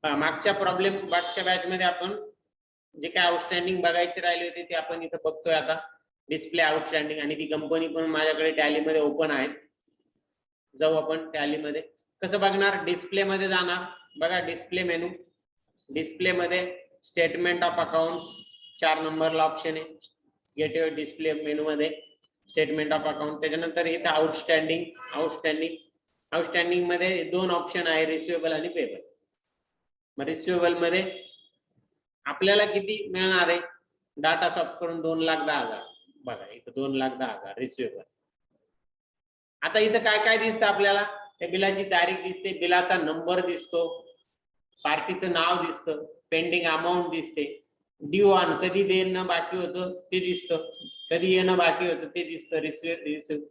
मागच्या बॅच मध्ये आपण जे काय आउटस्टँडिंग बघायचे राहिले होते ते आपण इथं बघतोय आता. डिस्प्ले आउटस्टँडिंग, आणि ती कंपनी पण माझ्याकडे टॅली मध्ये ओपन आहे. जाऊ आपण टॅली मध्ये. कसं बघणार? डिस्प्ले मध्ये जाणार. बघा डिस्प्ले मेनू. डिस्प्ले मध्ये स्टेटमेंट ऑफ अकाउंट 4 नंबरला ऑप्शन आहे. गेट युअर डिस्प्ले मेनू मध्ये स्टेटमेंट ऑफ अकाउंट. त्याच्यानंतर इथं आउटस्टँडिंग मध्ये 2 ऑप्शन आहे, रिसिवेबल आणि पेबल. मग रिसिवेबल मध्ये आपल्याला किती मिळणार आहे? डाटा सॉफ्ट करून 2,10,000. बघा इथं 2,10,000 रिसिवेबल. आता इथं काय काय दिसतं आपल्याला? त्या बिलाची तारीख दिसते, बिलाचा नंबर दिसतो, पार्टीचं नाव दिसतं, पेंडिंग अमाऊंट दिसते, ड्यू ऑन कधी देणं बाकी होतं ते दिसतं, कधी येणं बाकी होतं ते दिसतं, रिसिव्ह,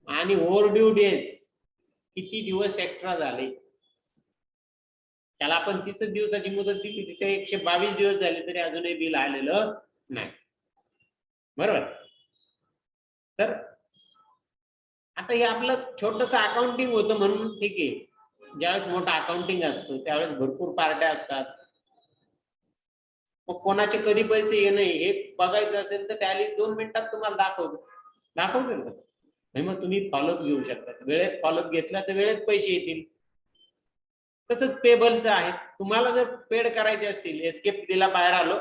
आणि ओव्हर ड्यू डेज किती दिवस एक्स्ट्रा झाले. त्याला आपण 30 दिवसाची मुदत दिली, तिथे 122 दिवस झाले तरी अजूनही बिल आलेलं नाही. बरोबर. तर आता हे आपलं छोटस अकाउंटिंग होतं म्हणून ठीक आहे. ज्यावेळेस मोठा अकाउंटिंग असतो त्यावेळेस भरपूर पार्ट्या असतात. मग कोणाचे कधी पैसे येणं हे बघायचं असेल तर टॅली 2 मिनिटात तुम्हाला दाखवते ना. मग तुम्ही फॉलोअप घेऊ शकता. वेळेत फॉलोअप घेतला तर वेळेत पैसे येतील. तसंच पेबलचं आहे. तुम्हाला जर पेड करायचे असतील, एस्केप दिला बाहेर आलो,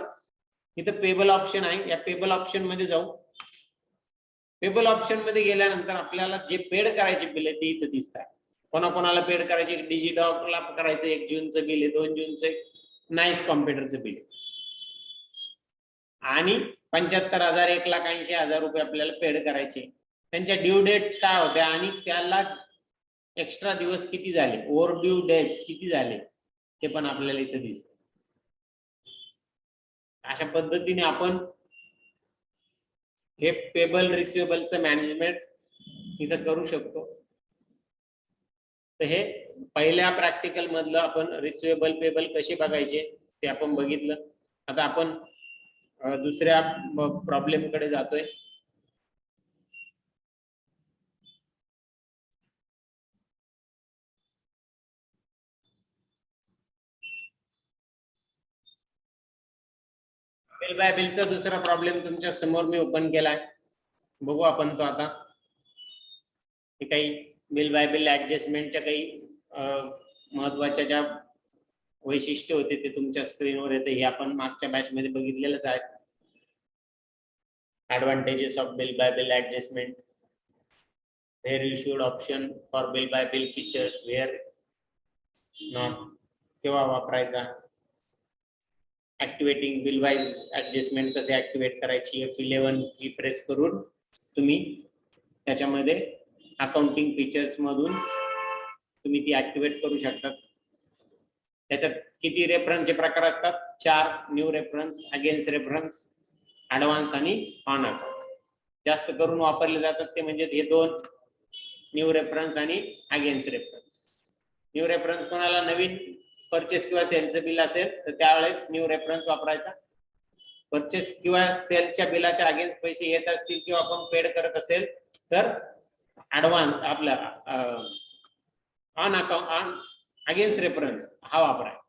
इथं पेबल ऑप्शन आहे. या पेबल ऑप्शन मध्ये जाऊ. पेबल ऑप्शन मध्ये गेल्यानंतर आपल्याला जे पेड करायचे बिल आहे ते इथं दिसतात. कोणाकोणाला पेड करायचे? डिजिटॉकला करायचं 1 जूनचं बिल आहे, 2 जूनचं नाईस कॉम्प्युटरचं बिल आहे, आणि 75,000 1,80,000 रुपये आपल्याला पेड करायचे. त्यांच्या ड्यू डेट काय होत्या आणि त्याला एक्स्ट्रा दिवस किती झाले, ओव्हर ड्यू डेज किती झाले ते पण आपल्याला इथं दिसत. अशा पद्धतीने आपण हे पेबल रिसिवेबलचं मॅनेजमेंट इथं करू शकतो. तर हे पहिल्या प्रॅक्टिकल मधलं आपण रिसिवेबल पेबल कसे बघायचे ते आपण बघितलं. आता आपण दुसऱ्या प्रॉब्लेम कडे जातोय. बिल बाय बिलचा दुसरा प्रॉब्लेम तुमच्या समोर मी ओपन केलाय. बघू आपण तो आता. हे काही बिल बाय बिल ऍडजस्टमेंटच्या काही महत्वाच्या ज्या वैशिष्ट्य होते ते तुमच्या स्क्रीनवर येते. हे आपण मागच्या बॅच मध्ये बघितलेलंच आहे. Advantages of bill by bill adjustment. Where you should option for bill by bill features, where not, केव्हा वापरायचा. ऍक्टिवेटिंग बिल वाइज ऍडजस्टमेंट कसे ऍक्टिवेट करायची. F11 की प्रेस करून तुम्ही त्याच्यामध्ये अकाउंटिंग फीचर्स मधून तुम्ही ती ऍक्टिवेट करू शकता. त्याच्यात किती रेफरन्सचे प्रकार असतात? 4. New reference, against reference, advance आणि ऑन अकाउंट. जास्त करून वापरले जातात ते म्हणजे हे 2, न्यू रेफरन्स आणि अगेन्स्ट रेफरन्स. न्यू रेफरन्स कोणाला नवीन परचेस किंवा सेलचं बिल असेल तर त्यावेळेस न्यू रेफरन्स वापरायचा. परचेस किंवा सेलच्या बिलाच्या अगेन्स्ट पैसे येत असतील किंवा आपण पेड करत असेल तर ऍडव्हान्स आपला ऑन अकाउंट अगेन्स्ट रेफरन्स हा वापरायचा.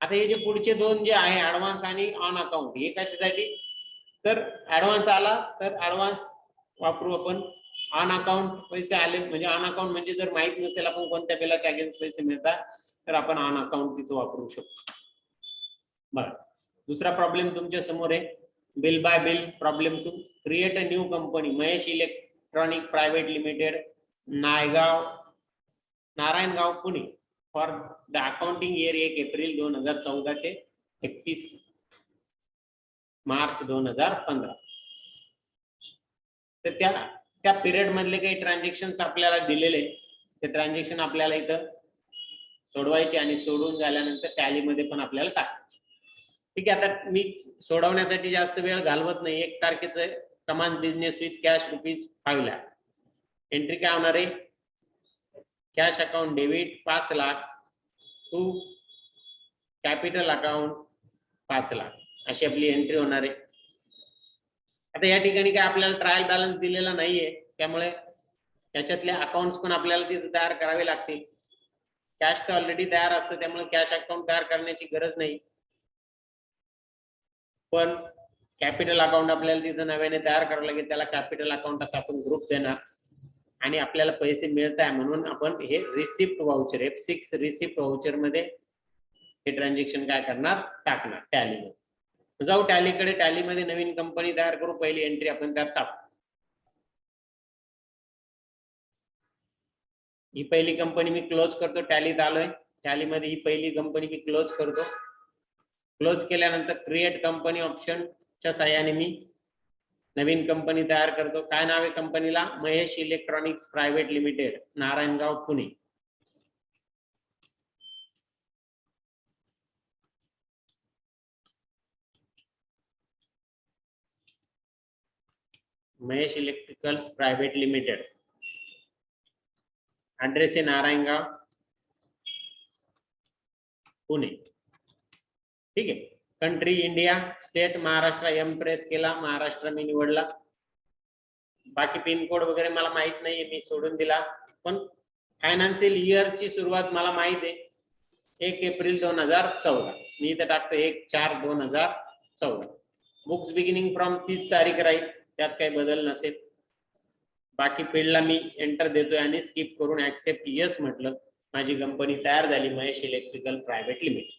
आता हे जे पुढचे 2 जे आहे ऍडव्हान्स आणि ऑन अकाउंट, हे कशासाठी? तर ऍडव्हान्स आला तर ऍडव्हान्स वापरू आपण. ऑन अकाउंट पैसे आले म्हणजे ऑन अकाउंट म्हणजे जर माहित नसेल आपण कोणत्या बिलाचे अगेन्स्ट पैसे मिळतात तर आपण ऑन अकाउंट तिथं वापरू शकतो. बरं, दुसरा प्रॉब्लेम तुमच्या समोर आहे. Bill bye bill problem 2. Create a new company, Mahesh electronic private limited, Narayangaon Pune, for the accounting year 1 April 2014 ते 31 मार्च 2015. तर त्या पिरियड मधले काही ट्रान्झॅक्शन आपल्याला दिलेले, ते ट्रान्झॅक्शन आपल्याला इथं सोडवायचे आणि सोडून झाल्यानंतर टॅली मध्ये पण आपल्याला टाकायचे. ठीक आहे. आता मी सोडवण्यासाठी जास्त वेळ घालवत नाही. 1 तारखेचं commenced business with cash ₹5 lakh. Entry काय होणार आहे? Cash account debit 5 lakh to capital account 5 lakh अशी आपली एंट्री होणार आहे. आता या ठिकाणी काय आपल्याला ट्रायल बॅलन्स दिलेला नाहीये, त्यामुळे त्याच्यातले अकाउंट्स पण आपल्याला तिथे तयार करावे लागतील. कॅश तर ऑलरेडी तयार असतं, त्यामुळे कॅश अकाउंट तयार करण्याची गरज नाही. पण कॅपिटल अकाउंट आपल्याला तिथं नव्याने तयार करावं लागेल. त्याला कॅपिटल अकाउंट असा आपण ग्रुप देणार आणि आपल्याला पैसे मिळत आहे म्हणून आपण हे receipt voucher F6 receipt voucher मध्ये हे ट्रान्झॅक्शन काय करणार, टाकणार टॅलीमध्ये. जाऊ टॅलीकडे. टॅलीमध्ये नवीन कंपनी तयार करू. पहिली एंट्री आपण त्यात टाकू. ही पहिली कंपनी मी क्लोज करतो. टॅलीत आलोय. टॅलीमध्ये ही पहिली कंपनी मी क्लोज करतो. क्लोज केल्यानंतर क्रिएट कंपनी ऑप्शनच्या साहाय्याने मी नवीन कंपनी तयार करतो. काय नाव आहे कंपनीला? Mahesh electronics private limited, Narayangaon, Pune. Mahesh electricals private limited. Address आहे नारायणगाव, पुणे. ठीक आहे. Country India, state Maharashtra. M press केला, महाराष्ट्र मी निवडला. बाकी पिन कोड वगैरे मला माहित नाहीये, मी सोडून दिला. पण फायनान्शियल इयरची सुरुवात मला माहित आहे, 1 एप्रिल 2014. मी इथे टाकतो 1/4/2014. बुक्स बिगिनिंग फ्रॉम 30 तारीख राहील, त्यात काही बदल नसेल. बाकी फील्डला मी एंटर देतोय आणि स्किप करून ऍक्सेप्ट यस म्हटलं. माझी कंपनी तयार झाली, महेश इलेक्ट्रिकल प्रायव्हेट लिमिटेड.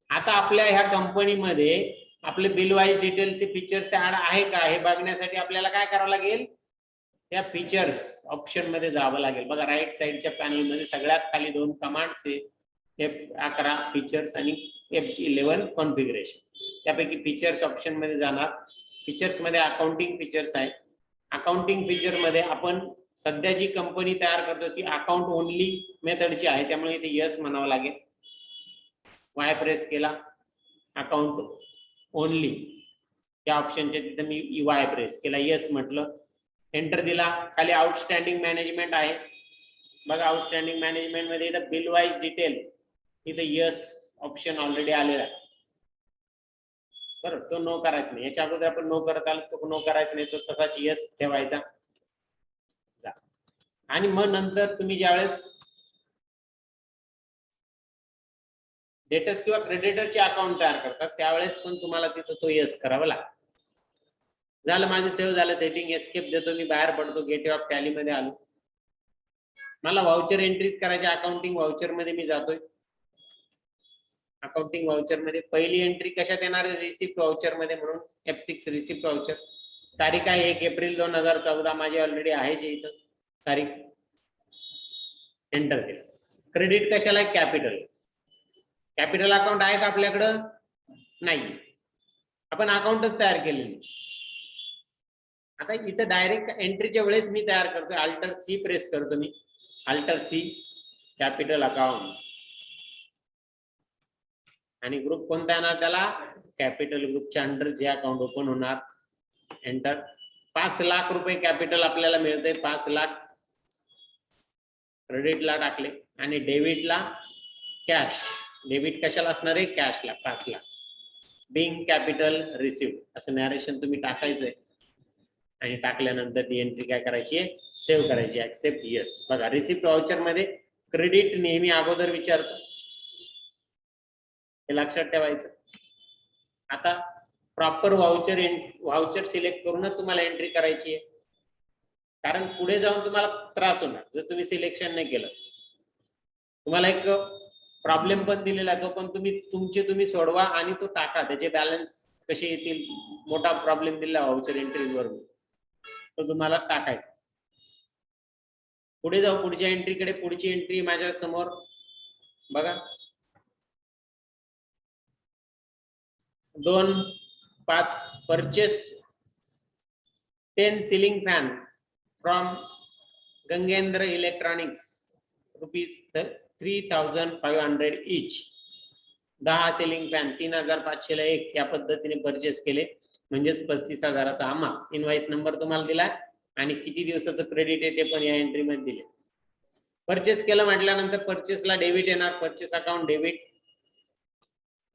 आता आपल्या ह्या कंपनीमध्ये आपले बिल वाईज डिटेलचे फीचर्स ऍड आहे का हे बघण्यासाठी आपल्याला काय करावं लागेल, त्या फीचर्स ऑप्शन मध्ये जावं लागेल. बघा राईट साईडच्या पॅनल मध्ये सगळ्यात खाली 2 कमांड्स आहे, F11 फीचर्स आणि F11 कॉन्फिगरेशन. त्यापैकी फीचर्स ऑप्शन मध्ये जाणार. फीचर्स मध्ये अकाउंटिंग फीचर्स आहे. अकाउंटिंग फीचर मध्ये आपण सध्या जी कंपनी तयार करतो ती अकाउंट ओनली मेथडची आहे, त्यामुळे इथे यस म्हणावं लागेल. वाय प्रेस केला, अकाउंट ओनली या ऑप्शनच्या तिथे मी वाय प्रेस केला, यस म्हटलं, एंटर दिला. खाली आउटस्टँडिंग मॅनेजमेंट आहे. बघा आउटस्टँडिंग मॅनेजमेंट मध्ये इथं बिल वाईज डिटेल, इथं यस ऑप्शन ऑलरेडी आलेला आहे. बरोबर, तो नो करायचा नाही. याच्या अगोदर आपण नो करत आलो, तो नो करायचा नाही, तो तसाच यस ठेवायचा. आणि मग नंतर तुम्ही ज्यावेळेस डेटर्स किंवा क्रेडिटरचे अकाउंट तयार करतात त्यावेळेस पण तुम्हाला तिथं तो यस करावा लागतो. झालं, माझे सेव्ह झालं. सेटिंग एस्केप देतो, मी बाहेर पडतो. गेटवे ऑफ टॅली मध्ये आलो. मला वाउचर एंट्रीज करायचे. अकाउंटिंग वाउचर मध्ये मी जातोय. अकाउंटिंग वाउचर मध्ये पहिली एंट्री कशात येणार आहे? रिसिप्ट वाउचर मध्ये, म्हणून F6 रिसिप्ट वाउचर. तारीख आहे 1 एप्रिल 2014. माझी ऑलरेडी आहे इथं तारीख. एंटर केलं. क्रेडिट कशाला आहे? कॅपिटल. कॅपिटल अकाउंट आहे का आपल्याकडं? नाही, आपण अकाउंटच तयार केलेली. आता इथं डायरेक्ट एंट्रीच्या वेळेस मी तयार करतो. अल्टर सी प्रेस करतो मी. Alt C, capital account. आणि ग्रुप कोणता येणार त्याला? कॅपिटल. ग्रुपच्या अंडर जे अकाउंट ओपन होणार. एंटर. 5 लाख रुपये कॅपिटल आपल्याला मिळते. 5 लाख क्रेडिटला टाकले आणि डेबिटला कॅश. डेबिट कशाला असणार आहे? कॅशला 5 लाख. बिंग कॅपिटल रिसिव्ह असं नॅरेशन तुम्ही टाकायचंय आणि टाकल्यानंतर ती एंट्री काय करायची आहे? सेव्ह करायची. Accept yes. बघा रिसिप्ट वाउचर मध्ये क्रेडिट नेहमी अगोदर विचारतो, हे लक्षात ठेवायचं. आता प्रॉपर वाउचर सिलेक्ट करूनच तुम्हाला एंट्री करायची आहे, कारण पुढे जाऊन तुम्हाला त्रास होणार जर तुम्ही सिलेक्शन नाही केलं. तुम्हाला एक प्रॉब्लेम पण दिलेला आहे, तो पण तुम्ही सोडवा आणि तो टाका. त्याचे बॅलन्स कसे येतील? मोठा प्रॉब्लेम दिला वाउचर एंट्रीज वर, तो तुम्हाला टाकायचा. पुढे जाऊ पुढच्या एंट्रीकडे. पुढची एंट्री माझ्या समोर बघा, 2/5 purchase 10 ceiling fan from Gangendra electronics, ₹3,500 each. 10 ceiling fan 3,500 ला एक, या पद्धतीने परचेस केले. म्हणजेच 35,000चा अमाउंट. इनवाइस नंबर तुम्हाला दिला आणि किती दिवसाचं क्रेडिट आहे ते पण या एंट्री मध्ये दिले. परचेस केलं म्हटल्यानंतर परचेसला डेबिट येणार. Purchase account debit.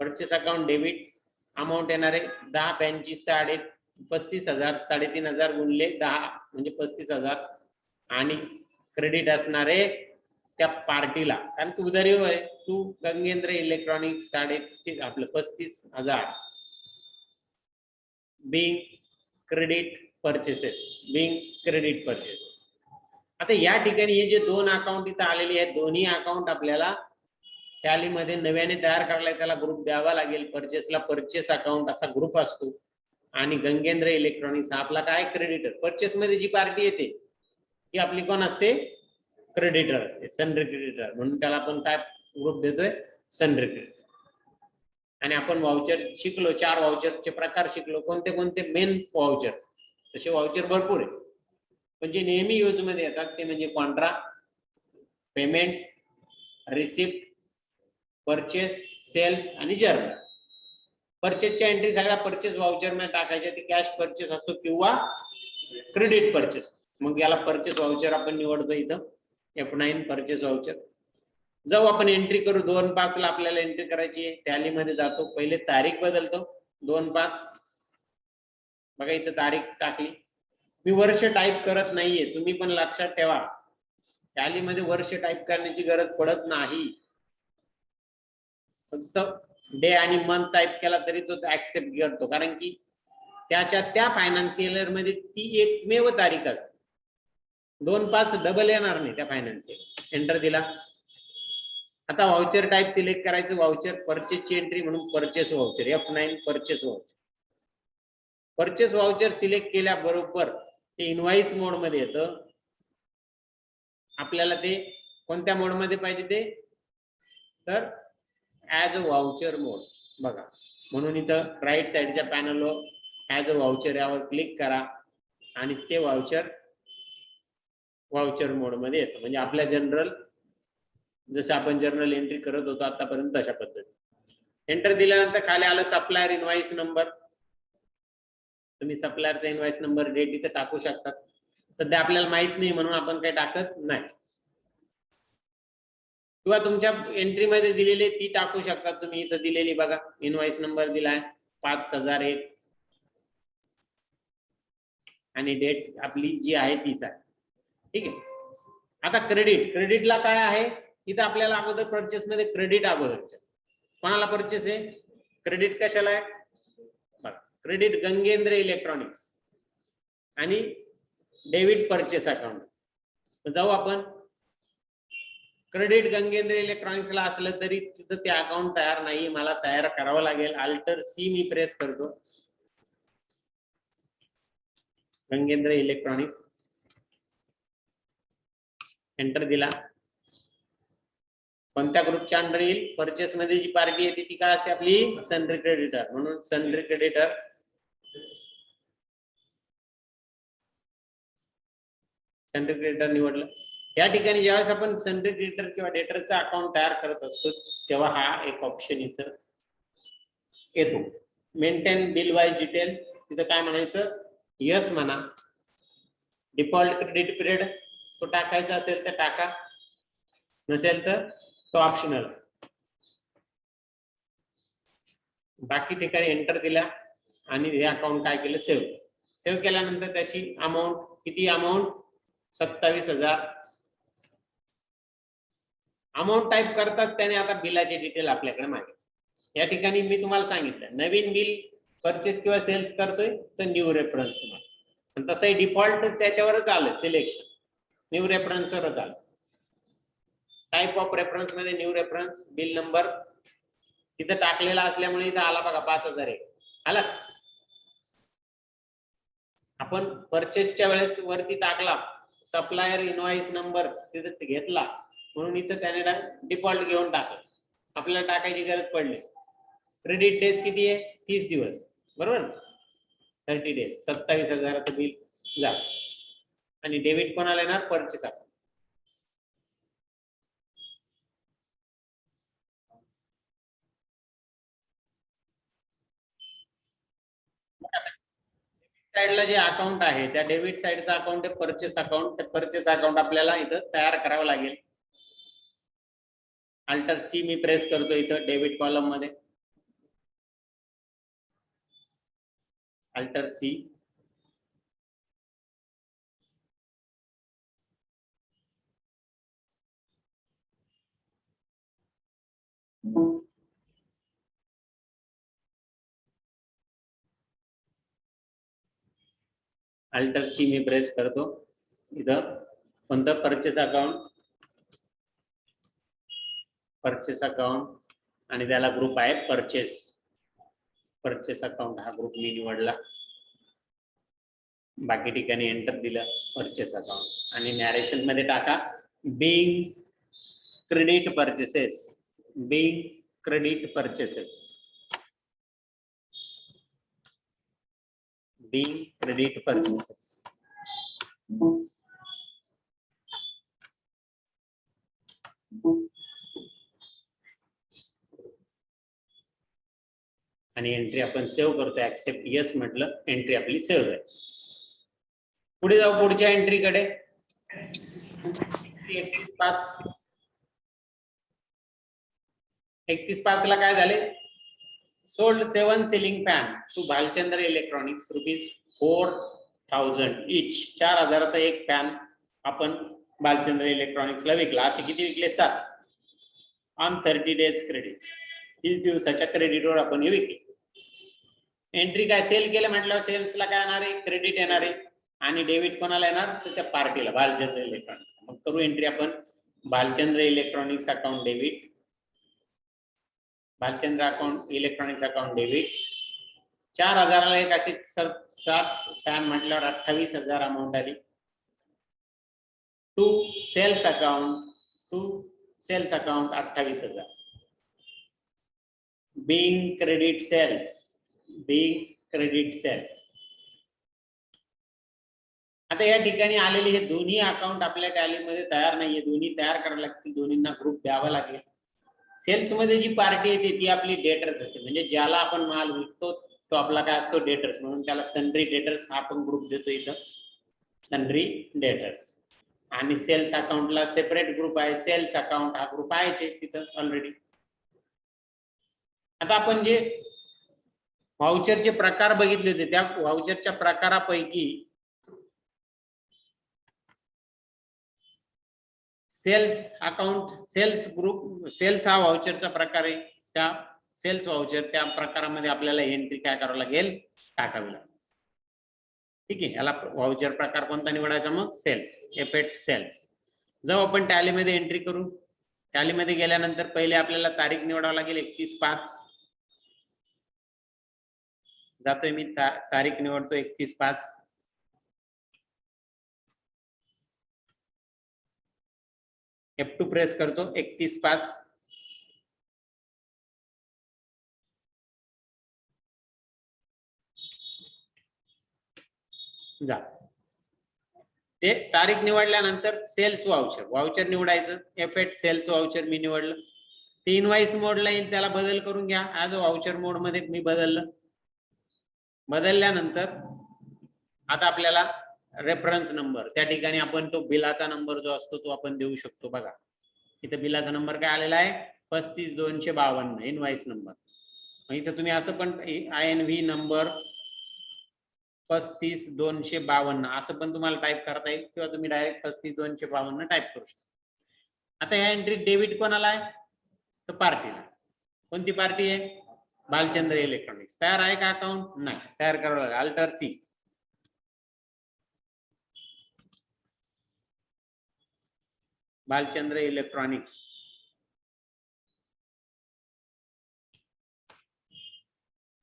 Purchase account debit. Amount येणार आहे 10 पेनची 35,000. 3,500 गुणिले 10 म्हणजे 35,000. आणि क्रेडिट असणार आहे त्या पार्टीला, कारण की उधारीवर आहे, तू गंगेंद्र इलेक्ट्रॉनिक्स 35,000 बिंग क्रेडिट परचेसेस, आता या ठिकाणी हे जे दोन अकाउंट इथं आलेले आहेत, दोन्ही अकाउंट आपल्याला टॅली मध्ये नव्याने तयार करायला, त्याला ग्रुप द्यावा लागेल. परचेसला परचेस अकाउंट असा ग्रुप असतो आणि गंगेंद्र इलेक्ट्रॉनिक्स हा आपला काय क्रेडिटर. परचेस मध्ये जी पार्टी येते ती आपली कोण असते, क्रेडिटर असते, सनरी क्रेडिटर, म्हणून त्याला आपण काय ग्रुप देतोय, सनरी क्रेडिटर. आणि आपण वाउचर शिकलो, 4 वाउचरचे प्रकार शिकलो. कोणते कोणते मेन वाउचर, तसे वाउचर भरपूर आहे, पण जे नेहमी यूज मध्ये येतात ते म्हणजे contra, payment, receipt, purchase, sales आणि जर्नल. परचेसच्या एंट्री सगळ्या परचेस वाउचर मध्ये टाकायच्या, ती कॅश परचेस असो किंवा क्रेडिट परचेस. मग याला परचेस वाउचर आपण निवडतो इथं, F9 परचेस वाउचर. जाऊ आपण एंट्री करू. 2/5 ला आपल्याला एंट्री करायची आहे. टॅली मध्ये जातो, पहिले तारीख बदलतो, 2/5. बघा इथं तारीख टाकली. मी वर्ष टाईप करत नाहीये, तुम्ही पण लक्षात ठेवा, टॅली मध्ये वर्ष टाईप करण्याची गरज पडत नाही. फक्त डे आणि मंथ टाईप केला तरी तो ऍक्सेप्ट करतो, कारण की त्याच्या त्या फायनान्शियल इयर मध्ये ती एकमेव तारीख असते. 2/5 डबल येणार नाही त्या फायनान्शियल. एंटर दिला. आता वाउचर टाईप सिलेक्ट करायचं, वाउचर परचेसची एंट्री म्हणून purchase voucher, F9 purchase voucher. Purchase voucher select केल्याबरोबर ते इनवाइस मोड मध्ये येतं. आपल्याला ते कोणत्या मोड मध्ये पाहिजे ते, तर ऍज अ वाउचर मोड. बघा, म्हणून इथं राईट साइडच्या पॅनलवर ऍज अ वाउचर यावर क्लिक करा आणि ते वाउचर मोड मध्ये येतं. म्हणजे आपल्या जनरल, जसं आपण जर्नल एंट्री करत होतो आतापर्यंत तशा पद्धती. एंटर दिल्यानंतर खाली आलं सप्लायर इनवाइस नंबर. तुम्ही सप्लायरचा इनवाइस नंबर, डेट इथे टाकू शकता. सध्या आपल्याला माहित नाही म्हणून आपण काही टाकत नाही, किंवा तुमच्या एंट्री मध्ये दिलेली ती टाकू शकता तुम्ही. इथं दिलेली बघा, इनवाइस नंबर दिलाय 5001 आणि डेट आपली जी आहे तीच आहे. ठीक आहे. आता क्रेडिटला काय आहे, इथं आपल्याला अगोदर परचेस मध्ये क्रेडिट अगोदर. कोणाला परचेस आहे, क्रेडिट कशाला आहे, क्रेडिट गंगेंद्र इलेक्ट्रॉनिक्स आणि डेबिट परचेस अकाउंट. जाऊ आपण, क्रेडिट गंगेंद्र इलेक्ट्रॉनिक्सला असलं तरी तिथं ते अकाउंट तयार नाही, मला तयार करावं लागेल. Alt C मी प्रेस करतो. गंगेंद्र इलेक्ट्रॉनिक्स, एंटर दिला. कोणत्या ग्रुपच्या अंडर येईल, परचेस मध्ये जी पार्टी येते ती काय असते आपली, सनरी क्रेडिटर, म्हणून सनरी क्रेडिटर. सनरी क्रेडिटर निवडलं. या ठिकाणी ज्यावेळेस आपण सनरी क्रेडिटर किंवा डेटरचा अकाउंट तयार करत असतो तेव्हा हा एक ऑप्शन इथं येतो, मेंटेन बिल वाईज डिटेल. तिथं काय म्हणायचं, यस म्हणा. डिफॉल्ट क्रेडिट पिरियड तो टाकायचा असेल तर टाका, नसेल तर तो ऑप्शनल. बाकी ठिकाणी एंटर दिला आणि हे अकाउंट काय केलं, सेव्ह केल्यानंतर त्याची अमाऊंट किती, अमाऊंट 27,000 अमाऊंट टाईप करतात त्याने. आता बिलाचे डिटेल आपल्याकडे मागितले. या ठिकाणी मी तुम्हाला सांगितलं, नवीन बिल परचेस किंवा सेल्स करतोय तर न्यू रेफरन्स तुम्हाला, आणि तसंही डिफॉल्ट त्याच्यावरच आलं, सिलेक्शन न्यू रेफरन्सवरच आलं. टाइप ऑफ रेफरन्स मध्ये न्यू रेफरन्स, बिल नंबर तिथं टाकलेला असल्यामुळे इथं आला बघा 5,001 आला. आपण परचेसच्या वेळेस वरती टाकला सप्लायर इनवाइस नंबर, तिथं घेतला म्हणून इथं त्याने डिफॉल्ट घेऊन टाकलं, आपल्याला टाकायची गरज पडली. क्रेडिट डेज किती आहे, 30 दिवस, बरोबर, 30 डेज. 27,000चं बिल जा. आणि डेबिट कोणाला येणार, परचेस अकाउंट. साइडला जे अकाउंट आहे त्या डेबिट साइडचा अकाउंट आहे परचेस अकाउंट. परचेस अकाउंट आपल्याला इथं तयार करावं लागेल. Alt C मी प्रेस करतो इथं डेबिट कॉलम मध्ये, Alt C. अल्टर सी मी प्रेस करतो. इथं कोणतं परचेस अकाउंट आणि त्याला ग्रुप आहे परचेस अकाउंट हा ग्रुप मी निवडला. बाकी ठिकाणी एंटर दिलं परचेस अकाउंट आणि नॅरेशन मध्ये टाका बिंग क्रेडिट परचेसेस. आणि एंट्री आपण सेव्ह करतो. ऍक्सेप्ट यस म्हटलं, एंट्री आपली सेव्ह झाली. पुढे जाऊ पुढच्या एंट्रीकडे. 31/5 ला काय झाले? Sold 7 ceiling fan to Bhalchandra electronics ₹4,000 each. 4,000चा एक फॅन आपण भालचंद्र इलेक्ट्रॉनिक्सला विकला. असे किती विकले? 7 ऑन 30 days क्रेडिट. 30 दिवसाच्या क्रेडिटवर आपण हे विकले. एंट्री काय सेल केलं म्हटलं, सेल्सला काय येणार आहे? क्रेडिट येणार आहे. आणि डेबिट कोणाला येणार? तर त्या पार्टीला, भालचंद्र इलेक्ट्रॉनिक्स. मग करू एंट्री आपण Bhalchandra electronics account debit. Bhalchandra electronics account debit. 4,000ला एक अशी 7 फॅन म्हटल्यावर 28,000 अमाऊंट आली. To sales account 28,000. Being credit sales. आता या ठिकाणी आलेली हे दोन्ही अकाउंट आपल्या टॅलीमध्ये तयार नाहीये. दोन्ही तयार करावे लागतील. दोन्हींना ग्रुप द्यावा लागेल. सेल्स मध्ये जी पार्टी येते ती आपली डेटर्स असते. म्हणजे ज्याला आपण माल विकतो तो आपला काय असतो? डेटर्स. म्हणून त्याला सन्ड्री डेटर्स हा आपण ग्रुप देतो इथं, सन्ड्री डेटर्स. आणि सेल्स अकाउंटला सेपरेट ग्रुप आहे. सेल्स अकाउंट हा ग्रुप आहे तिथं ऑलरेडी. आता आपण जे व्हाउचरचे प्रकार बघितले होते त्या व्हाउचरच्या प्रकारापैकी सेल्स हा व्हाउचरचा प्रकार आहे. त्या सेल्स व्हाउचर त्या प्रकारामध्ये आपल्याला एंट्री काय करावं लागेल? टाकावी लागेल. ठीक आहे. याला व्हाउचर प्रकार कोणता निवडायचा? मग सेल्स. Effect cells. जेव्हा आपण टॅलीमध्ये एंट्री करू, टॅलीमध्ये गेल्यानंतर पहिले आपल्याला तारीख निवडावं लागेल. 31/5 जातोय मी. तारीख निवडतो 31/5. F2 प्रेस करतो. 31/5 जा. ते तारीख निवडल्यानंतर सेल्स व्हाउचर निवडायचं. एफेक्ट सेल्स व्हाउचर मी निवडलं. ते इनवाइस मोडला येईल, त्याला बदल करून घ्या. ऍज व्हाउचर मोड मध्ये मी बदलल्यानंतर आता आपल्याला रेफरन्स नंबर त्या ठिकाणी आपण तो बिलाचा नंबर जो असतो तो आपण देऊ शकतो. बघा इथं बिलाचा नंबर काय आलेला आहे? 35,252 इनवाइस नंबर. मग इथं तुम्ही असं पण INV नंबर 35,252 असं पण तुम्हाला टाईप करता येईल किंवा तुम्ही डायरेक्ट 35,252 टाईप करू शकता. आता या एंट्री डेबिट कोणाला आहे? तर पार्टीला. कोणती पार्टी आहे? भालचंद्र इलेक्ट्रॉनिक्स. तयार आहे का अकाउंट? नाही. तयार करावं लागेल. Alter C. Bhalchandra electronics.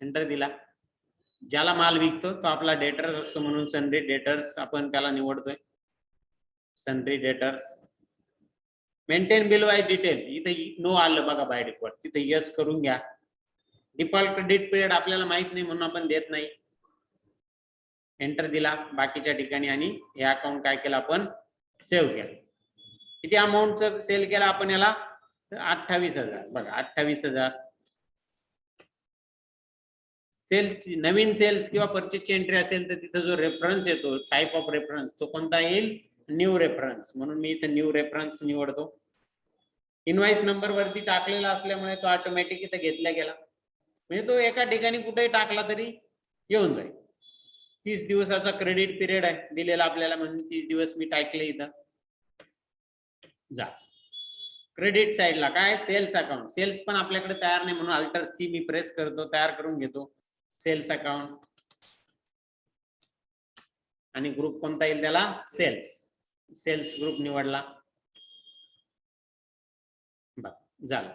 Enter दिला. ज्याला माल विकतो तो आपला डेटर्स असतो म्हणून सन्ड्री डेटर्स आपण त्याला निवडतोय. Sundry debtors. Maintain bill wise detail. इथे नो आलं बघा बाय डिफॉल्ट. तिथे यस करून घ्या. डिफॉल्ट क्रेडिट पिरियड आपल्याला माहित नाही म्हणून आपण देत नाही. एंटर दिला बाकीच्या ठिकाणी आणि हे अकाउंट काय केलं आपण? सेव्ह केलं. किती अमाऊंटचं सेल केला आपण याला? 28,000. बघा 28,000. सेल्स नवीन सेल्स किंवा परचेसची एंट्री असेल तर तिथं जो रेफरन्स येतो, टाइप ऑफ रेफरन्स, तो कोणता येईल? New reference. म्हणून मी इथे न्यू रेफरन्स निवडतो. इनवाइस नंबर वरती टाकलेला असल्यामुळे तो ऑटोमॅटिक इथे घेतला गेला. म्हणजे तो एका ठिकाणी कुठेही टाकला तरी येऊन जाईल. 30 दिवसाचा क्रेडिट पिरियड आहे दिलेला आपल्याला म्हणून 30 दिवस मी टाकले इथं. जा. क्रेडिट साइडला काय सेल्स अकाउंट, सेल्स पण आपल्याकडे तयार नाही म्हणून अल्टर सी मी प्रेस करतो, तयार करून घेतो सेल्स अकाउंट आणि ग्रुप कोणता येईल त्याला सेल्स, सेल्स ग्रुप निवडला, झालं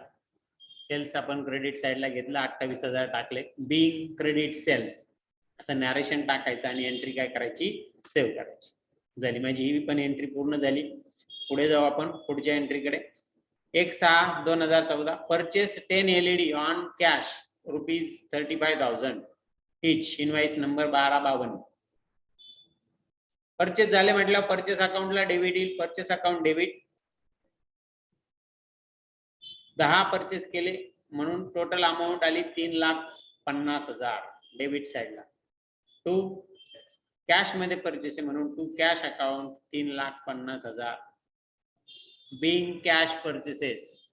सेल्स आपण क्रेडिट साइडला घेतलं 28,000 टाकले, बिंग क्रेडिट सेल्स असं नॅरेशन टाकायचं आणि एंट्री काय करायची सेव्ह करायची, झाली माझी ही पण एंट्री पूर्ण झाली। पुढे जाऊ आपण पुढच्या एंट्रीकडे 1/6/2014 purchase 10 LED on cash ₹35,000 each, invoice number 1252। Purchase झाले म्हटल्यावर परचेस अकाउंटला डेबिट येईल, परचेस अकाउंट डेबिट 10 परचेस केले म्हणून टोटल अमाऊंट आली 3,50,000 डेबिट साइडला। टू कॅश मध्ये परचेस आहे म्हणून to cash account 3,50,000 being cash purchases,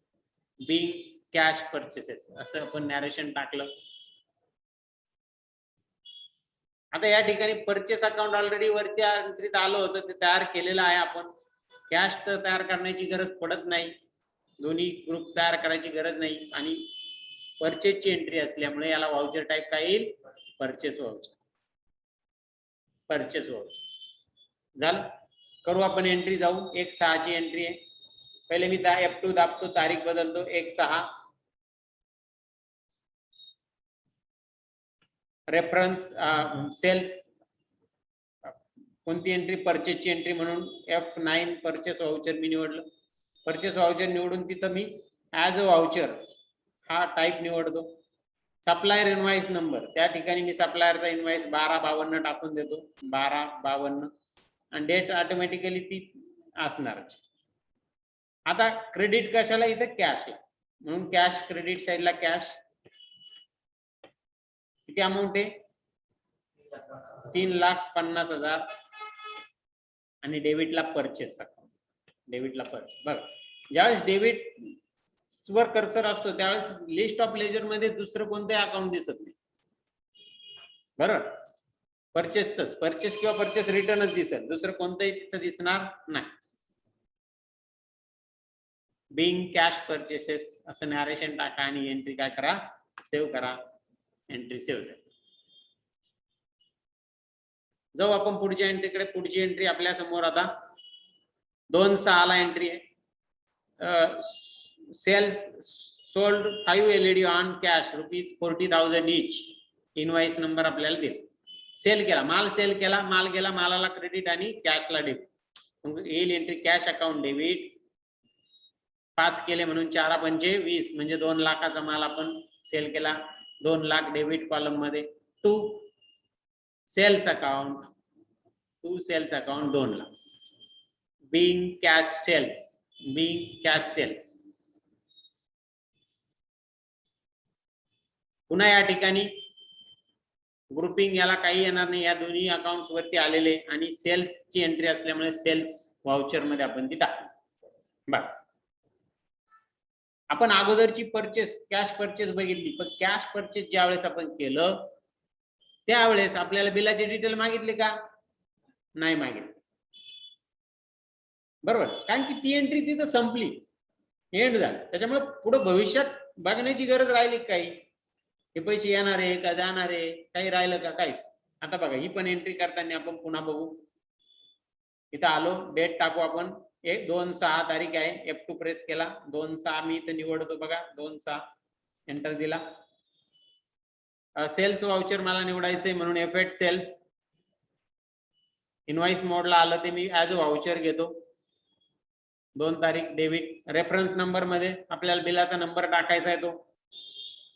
being cash purchases असं आपण नॅरेशन टाकलं। आता या ठिकाणी परचेस अकाउंट ऑलरेडी वरती एंट्रीत आलं होतं, ते तयार केलेलं आहे आपण, कॅश तर तयार करण्याची गरज पडत नाही, दोन्ही ग्रुप तयार करायची गरज नाही आणि परचेसची एंट्री असल्यामुळे याला वाउचर टाइप काय येईल परचेस वाउचर, परचेस वाउचर झालं। करू आपण एंट्री, जाऊ 1/6 ची एंट्री आहे, पहिले मी F2 दाबतो, तारीख बदलतो 1/6, रेफरन्स सेल्स कोणती एंट्री परचेसची एंट्री म्हणून F9 परचेस वाउचर मी निवडलं, परचेस वाउचर निवडून तिथं मी ऍज अ वाउचर हा टाइप निवडतो, सप्लायर इनवाइस नंबर त्या ठिकाणी मी सप्लायरचा इनवाइस 1252 टाकून देतो 1252 आणि डेट ऑटोमॅटिकली ती असणार। आता क्रेडिट कशाला इथे कॅश म्हणून कॅश क्रेडिट साइडला कॅश किती अमाऊंट आहे 3,50,000 आणि डेबिटला परचेस अकाउंट, डेबिटला परचेस बघा ज्यावेळेस डेबिट वर कर्सर असतो त्यावेळेस लिस्ट ऑफ लेजर मध्ये दुसरं कोणतेही अकाउंट दिसत नाही, बरोबर परचेसच परचेस किंवा परचेस रिटर्नच दिसेल, दुसरं कोणतंही तिथं दिसणार नाही। बिंग कॅश परचेसेस असं नॅरेशन टाका आणि एंट्री काय करा सेव्ह करा, एंट्री सेव्ह झाली। जाऊ आपण पुढच्या एंट्रीकडे, पुढची एंट्री आपल्या समोर आता 2/6 ला एंट्री आहे, sales sold 5 LED on cash ₹40,000 each, invoice number आपल्याला दिला, सेल केला माल, सेल केला माल गेला, मालाला क्रेडिट आणि कॅशला डेबिट, मग येईल एंट्री कॅश अकाउंट डेबिट 5 केले म्हणून 4×5 = 20 म्हणजे 2 लाखाचा माल आपण सेल केला, 2 लाख डेबिट कॉलम मध्ये। To sales account, to sales account 2 lakh, being cash sales, being cash sales. पुन्हा या ठिकाणी ग्रुपिंग याला काही येणार नाही, या दोन्ही अकाउंट्स वरती आलेले आणि सेल्सची एंट्री असल्यामुळे सेल्स वाउचर मध्ये आपण ती टाकली। बघा आपण अगोदरची परचेस कॅश परचेस बघितली, पण कॅश परचेस ज्या वेळेस आपण केलं त्यावेळेस आपल्याला बिलाचे डिटेल मागितले का नाही मागितले, बरोबर, कारण की ती एंट्री तिथं संपली, एंड झालं, त्याच्यामुळे पुढे भविष्यात बघण्याची गरज राहिली काही, हे पैसे येणार आहे का जाणार आहे काही राहिलं का काहीच। आता बघा ही पण एंट्री करताना आपण पुन्हा बघू, इथं आलो डेट टाकू आपण 2/6 तारीख आहे, F2 प्रेस केला 2/6 मी इथं निवडतो बघा 2/6 एंटर दिला, सेल्स वाउचर मला निवडायचंय म्हणून F8 सेल्स, इनवाइस मोडला आलं ते मी ऍज अ वाउचर घेतो, 2 तारीख डेबिट, रेफरन्स नंबर मध्ये आपल्याला बिलाचा नंबर टाकायचा आहे तो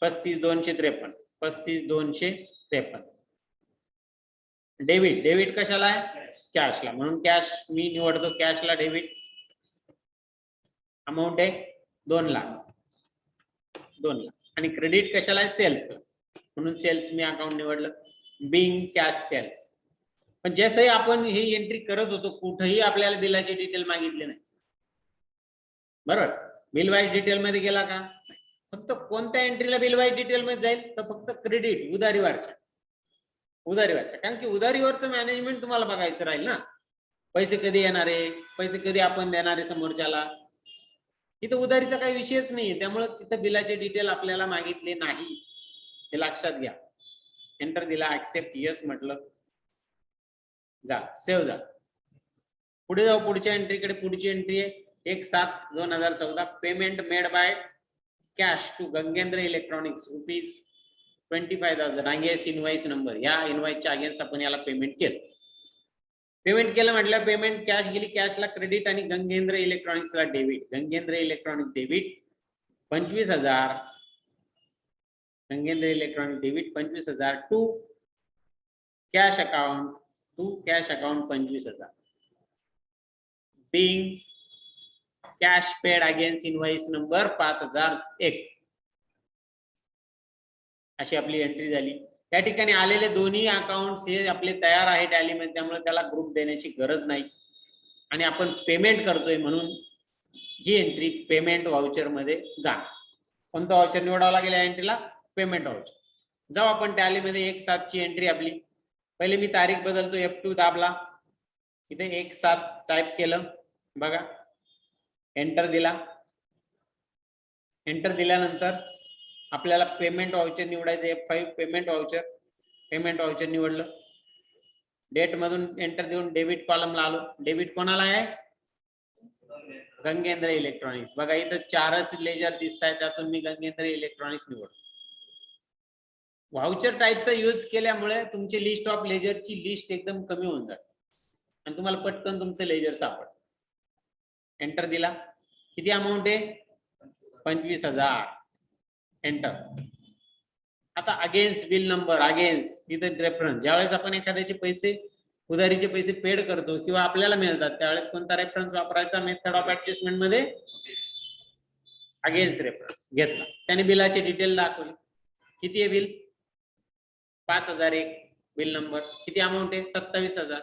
35,253, 35,253, डेबिट, डेबिट कशाला आहे कॅशला म्हणून कॅश मी निवडतो, कॅशला डेबिट, अमाऊंट आहे 2 लाख, 2 लाख आणि क्रेडिट कशाला आहे सेल्स म्हणून सेल्स मी अकाउंट निवडलं, बिंग कॅश सेल्स। पण जसंही आपण ही एंट्री करत होतो कुठेही आपल्याला बिलाची डिटेल मागितली नाही, बरोबर, बिल वाईज डिटेल मध्ये गेला का, फक्त कोणत्या एंट्रीला बिल वाईज डिटेल मध्ये जाईल तर फक्त क्रेडिट उधारीवरच्या, उधारीवरच्या, कारण की उधारीवरचं मॅनेजमेंट तुम्हाला बघायचं राहील ना, पैसे कधी येणार आहे, पैसे कधी आपण देणार आहे समोरच्याला, इथं उधारीचा काही विषयच नाहीये, त्यामुळे तिथं बिलाचे डिटेल आपल्याला मागितले नाही, हे लक्षात घ्या. एंटर दिला, ऍक्सेप्ट यस म्हटलं, जा सेव्ह जा. पुढे जाऊ पुढच्या एंट्रीकडे. पुढची एंट्री आहे 1/7/2014. Payment made by cash to Gangendra electronics ₹25,000 against invoice number. या इनवाइसच्या अगेन्स्ट आपण याला पेमेंट केलं. पेमेंट केलं म्हटलं, पेमेंट कॅश गेली, कॅशला क्रेडिट आणि गंगेंद्र इलेक्ट्रॉनिक्सला debit. Gangendra electronic debit 25,000. Gangendra electronic debit 25,000 to cash account. 25,000 being cash paid against invoice number 5001. अशी आपली एंट्री झाली. त्या ठिकाणी आलेले दोन्ही अकाउंट्स हे आपले तयार आहे टॅलीमध्ये, त्यामुळे त्याला ग्रुप देण्याची गरज नाही. आणि आपण पेमेंट करतोय म्हणून ही एंट्री पेमेंट व्हाउचर मध्ये जा. कोणतं व्हाउचर निवडावं लागेल या एंट्रीला? Payment voucher. जाऊ आपण टॅलीमध्ये 1/7 ची एंट्री आपली. पहिले मी तारीख बदलतो, F2 दाबला, इथे 1/7 टाइप केलं बघा, एंटर दिला. एंटर दिल्यानंतर आपल्याला पेमेंट व्हाउचर निवडायचं. F5 payment voucher. Payment voucher निवडलं. डेट मधून एंटर देऊन डेबिट कॉलमला आलो. डेबिट कोणाला आहे? गंगेंद्र इलेक्ट्रॉनिक्स. बघा इथं 4च लेजर दिसत आहेत, त्यातून मी गंगेंद्र इलेक्ट्रॉनिक्स निवडतो. व्हाउचर टाइपचा यूज केल्यामुळे तुमची लिस्ट ऑफ लेजरची लिस्ट एकदम कमी होऊन जाते आणि तुम्हाला पटकन तुमचं लेजर सापडतं. एंटर दिला. किती अमाऊंट आहे? 25,000. एंटर. आता अगेन्स्ट बिल नंबर, अगेन्स्ट इथं रेफरन्स. ज्यावेळेस आपण एखाद्याचे पैसे, उधारीचे पैसे पेड करतो किंवा आपल्याला मिळतात, त्यावेळेस कोणता रेफरन्स वापरायचा? मेथड ऑफ ऍडजस्टमेंट मध्ये अगेन्स्ट रेफरन्स घेतला. त्याने बिलाचे डिटेल दाखवले. किती आहे बिल? 5,001 bill number. किती अमाऊंट आहे? 27,000.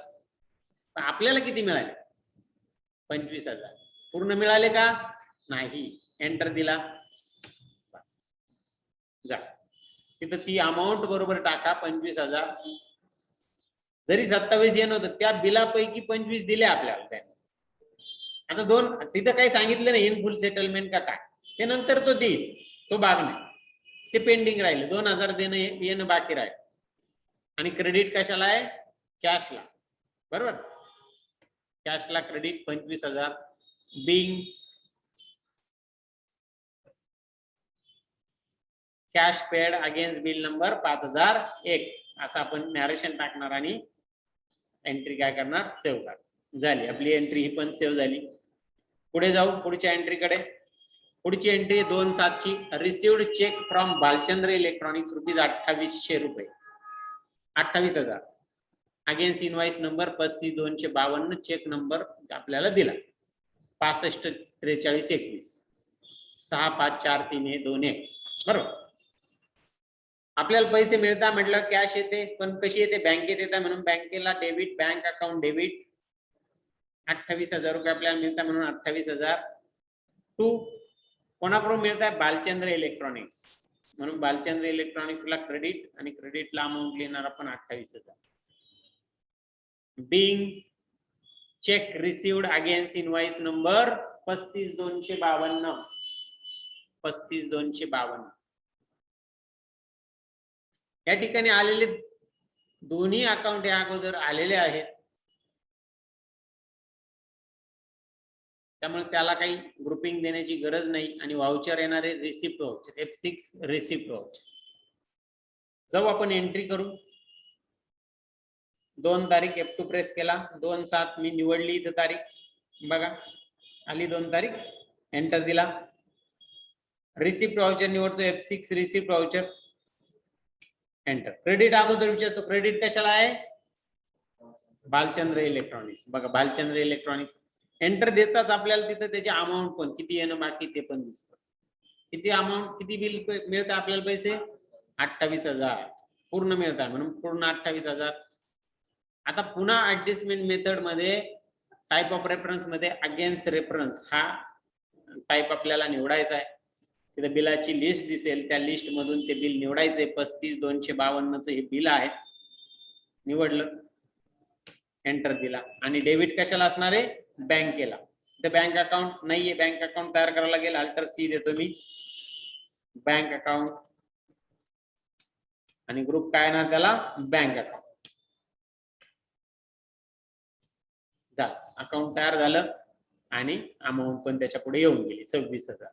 आपल्याला किती मिळाले? 25,000. पूर्ण मिळाले का? नाही. एंटर दिला, जा. तिथं ती अमाऊंट बरोबर टाका, 25,000. जरी 27 येत नव्हतं, त्या बिलापैकी 25 दिले आपल्याला त्याने. आता दोन तिथं काही सांगितलं नाही इन फुल सेटलमेंट का काय, ते नंतर तो देईल, तो भाग नाही, ते पेंडिंग राहिले. 2,000 देणं येणं बाकी राहील. आणि क्रेडिट कशाला आहे? कॅशला. बरोबर, कॅशला credit 25,000. Being cash paid against bill number 5001 असं आपण नॅरेशन टाकणार आणि एंट्री काय करणार? सेव्ह करणार. झाली आपली एंट्री, ही पण सेव्ह झाली. पुढे जाऊ पुढच्या एंट्रीकडे. पुढची एंट्री 2/7 ची. Received cheque from Bhalchandra electronics ₹28,200. 28,000 against invoice number 35,252. Cheque number आपल्याला दिला 65,43,21. 6,5,4,3,2,1. बरोबर. आपल्याला पैसे मिळता म्हटलं कॅश येते, पण कशी येते? बँकेत येतात म्हणून बँकेला डेबिट, बँक अकाउंट डेबिट. 28,000 रुपये आपल्याला मिळतात म्हणून 28,000 टू कोणाकडून मिळतात? भालचंद्र इलेक्ट्रॉनिक्स म्हणून भालचंद्र इलेक्ट्रॉनिक्सला क्रेडिट आणि क्रेडिटला अमाऊंट लिहिणार आपण 28,000. Being cheque received against invoice number 35,252. 35,252. या ठिकाणी आलेले दोन्ही अकाउंट या अगोदर आलेले आहेत, त्यामुळे त्याला काही ग्रुपिंग देण्याची गरज नाही. आणि व्हाउचर येणारे receipt voucher, F6 receipt voucher. जाऊ आपण एंट्री करू. 2 तारीख F2 प्रेस केला. 2/7 मी निवडली इथं तारीख. बघा आली 2 तारीख. एंटर दिला. रिसिप्ट व्हाउचर निवडतो, F6 receipt voucher. Enter. Credit अगोदर विचारतो, क्रेडिट कशाला आहे? भालचंद्र इलेक्ट्रॉनिक्स. बघा भालचंद्र इलेक्ट्रॉनिक्स. एंटर देताच आपल्याला तिथं त्याची अमाऊंट पण किती येणं बाकी ते पण दिसतं. किती अमाऊंट, किती बिल मिळतं आपल्याला पैसे? 28,000 पूर्ण मिळतात म्हणून पूर्ण 28,000. आता पुन्हा ऍडजस्टमेंट मेथड मध्ये टाइप ऑफ रेफरन्स मध्ये अगेन्स्ट रेफरन्स हा टाइप आपल्याला निवडायचा आहे. तिथे बिलाची लिस्ट दिसेल, त्या लिस्ट मधून ते बिल निवडायचे. 35,252 हे बिल आहे. निवडलं, एंटर दिला. आणि डेबिट कशाला असणार आहे? बँकेला. इथे बँक अकाउंट नाहीये, बँक अकाउंट तयार करावं लागेल. अल्टर सी देतो मी, बँक अकाउंट, आणि ग्रुप काय ना त्याला बँक अकाउंट. अकाउंट तयार झालं आणि अमाऊंट पण त्याच्या पुढे येऊन गेली 26,000.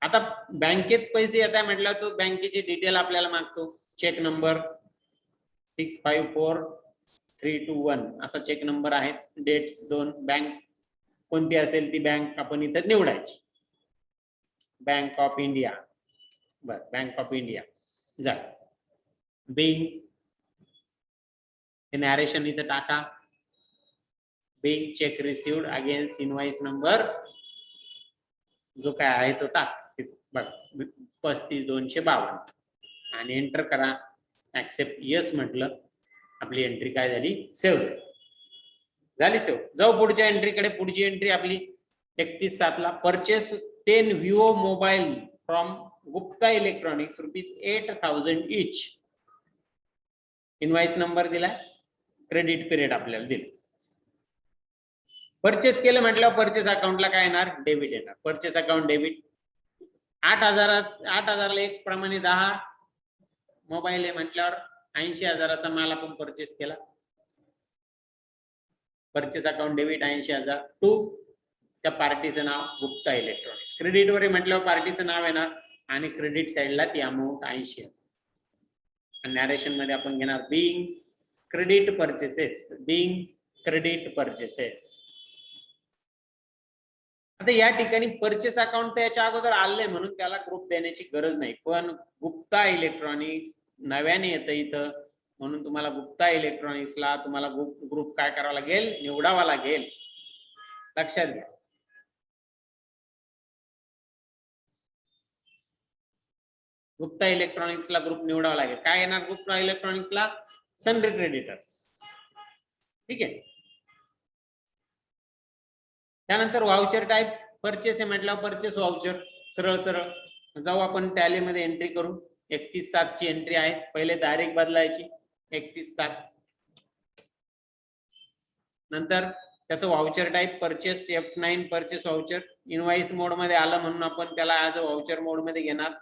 आता बँकेत पैसे येत आहे म्हटलं तो बँकेची डिटेल आपल्याला मागतो. चेक नंबर 654321 असा चेक नंबर आहे. डेट 2, बँक कोणती असेल ती बँक आपण इथं निवडायची. Bank of India. बर, बँक ऑफ इंडिया. जा बिंग हे नॅरेशन इथं टाका. Being cheque received against invoice number जो काय आहे तो टाक. बघ 35,252 आणि एंटर करा. ऍक्सेप्ट यस म्हटलं, आपली एंट्री काय झाली, सेव्ह झाली. सेव्ह. जाऊ पुढच्या एंट्रीकडे. पुढची एंट्री आपली 31/7 ला. Purchase 10 Vivo mobile from Gupta electronics ₹8,000 each. Invoice number दिलाय, क्रेडिट पिरियड आपल्याला दिलं. परचेस केलं म्हटलं परचेस अकाउंटला काय येणार, डेबिट येणार. Purchase account debit. 8,000ला 1 प्रमाणे 10 मोबाईल आहे म्हटल्यावर 80,000चा माल आपण परचेस केला. परचेस अकाउंट डेबिट 80,000 टू त्या पार्टीचं नाव गुप्ता इलेक्ट्रॉनिक्स. क्रेडिट वर म्हटल्यावर पार्टीचं नाव येणार आणि क्रेडिट साइडला ती अमाऊंट 80,000. आणि नॅरेशन मध्ये आपण घेणार being credit purchases. Being credit purchases. आता या ठिकाणी परचेस अकाउंट याच्या अगोदर आले म्हणून त्याला ग्रुप देण्याची गरज नाही, पण गुप्ता इलेक्ट्रॉनिक्स नव्याने येतं इथं म्हणून तुम्हाला गुप्ता इलेक्ट्रॉनिक्सला तुम्हाला ग्रुप काय करावा लागेल, निवडावा लागेल. लक्षात घ्या. गुप्ता इलेक्ट्रॉनिक्सला ग्रुप निवडावा लागेल. काय येणार गुप्ता इलेक्ट्रॉनिक्सला, सनरी क्रेडिटर्स. ठीक आहे. त्यानंतर वाउचर टाइप परचेस आहे म्हटलं परचेस वाउचर. सरळ सरळ जाऊ आपण टॅली मध्ये एंट्री करू. 31/7 ची एंट्री आहे. पहिले तारीख बदलायची 31/7. नंतर त्याचं voucher type purchase F9 purchase voucher. Invoice mode मध्ये आलं म्हणून आपण त्याला ऍज अ वाउचर मोड मध्ये घेणार.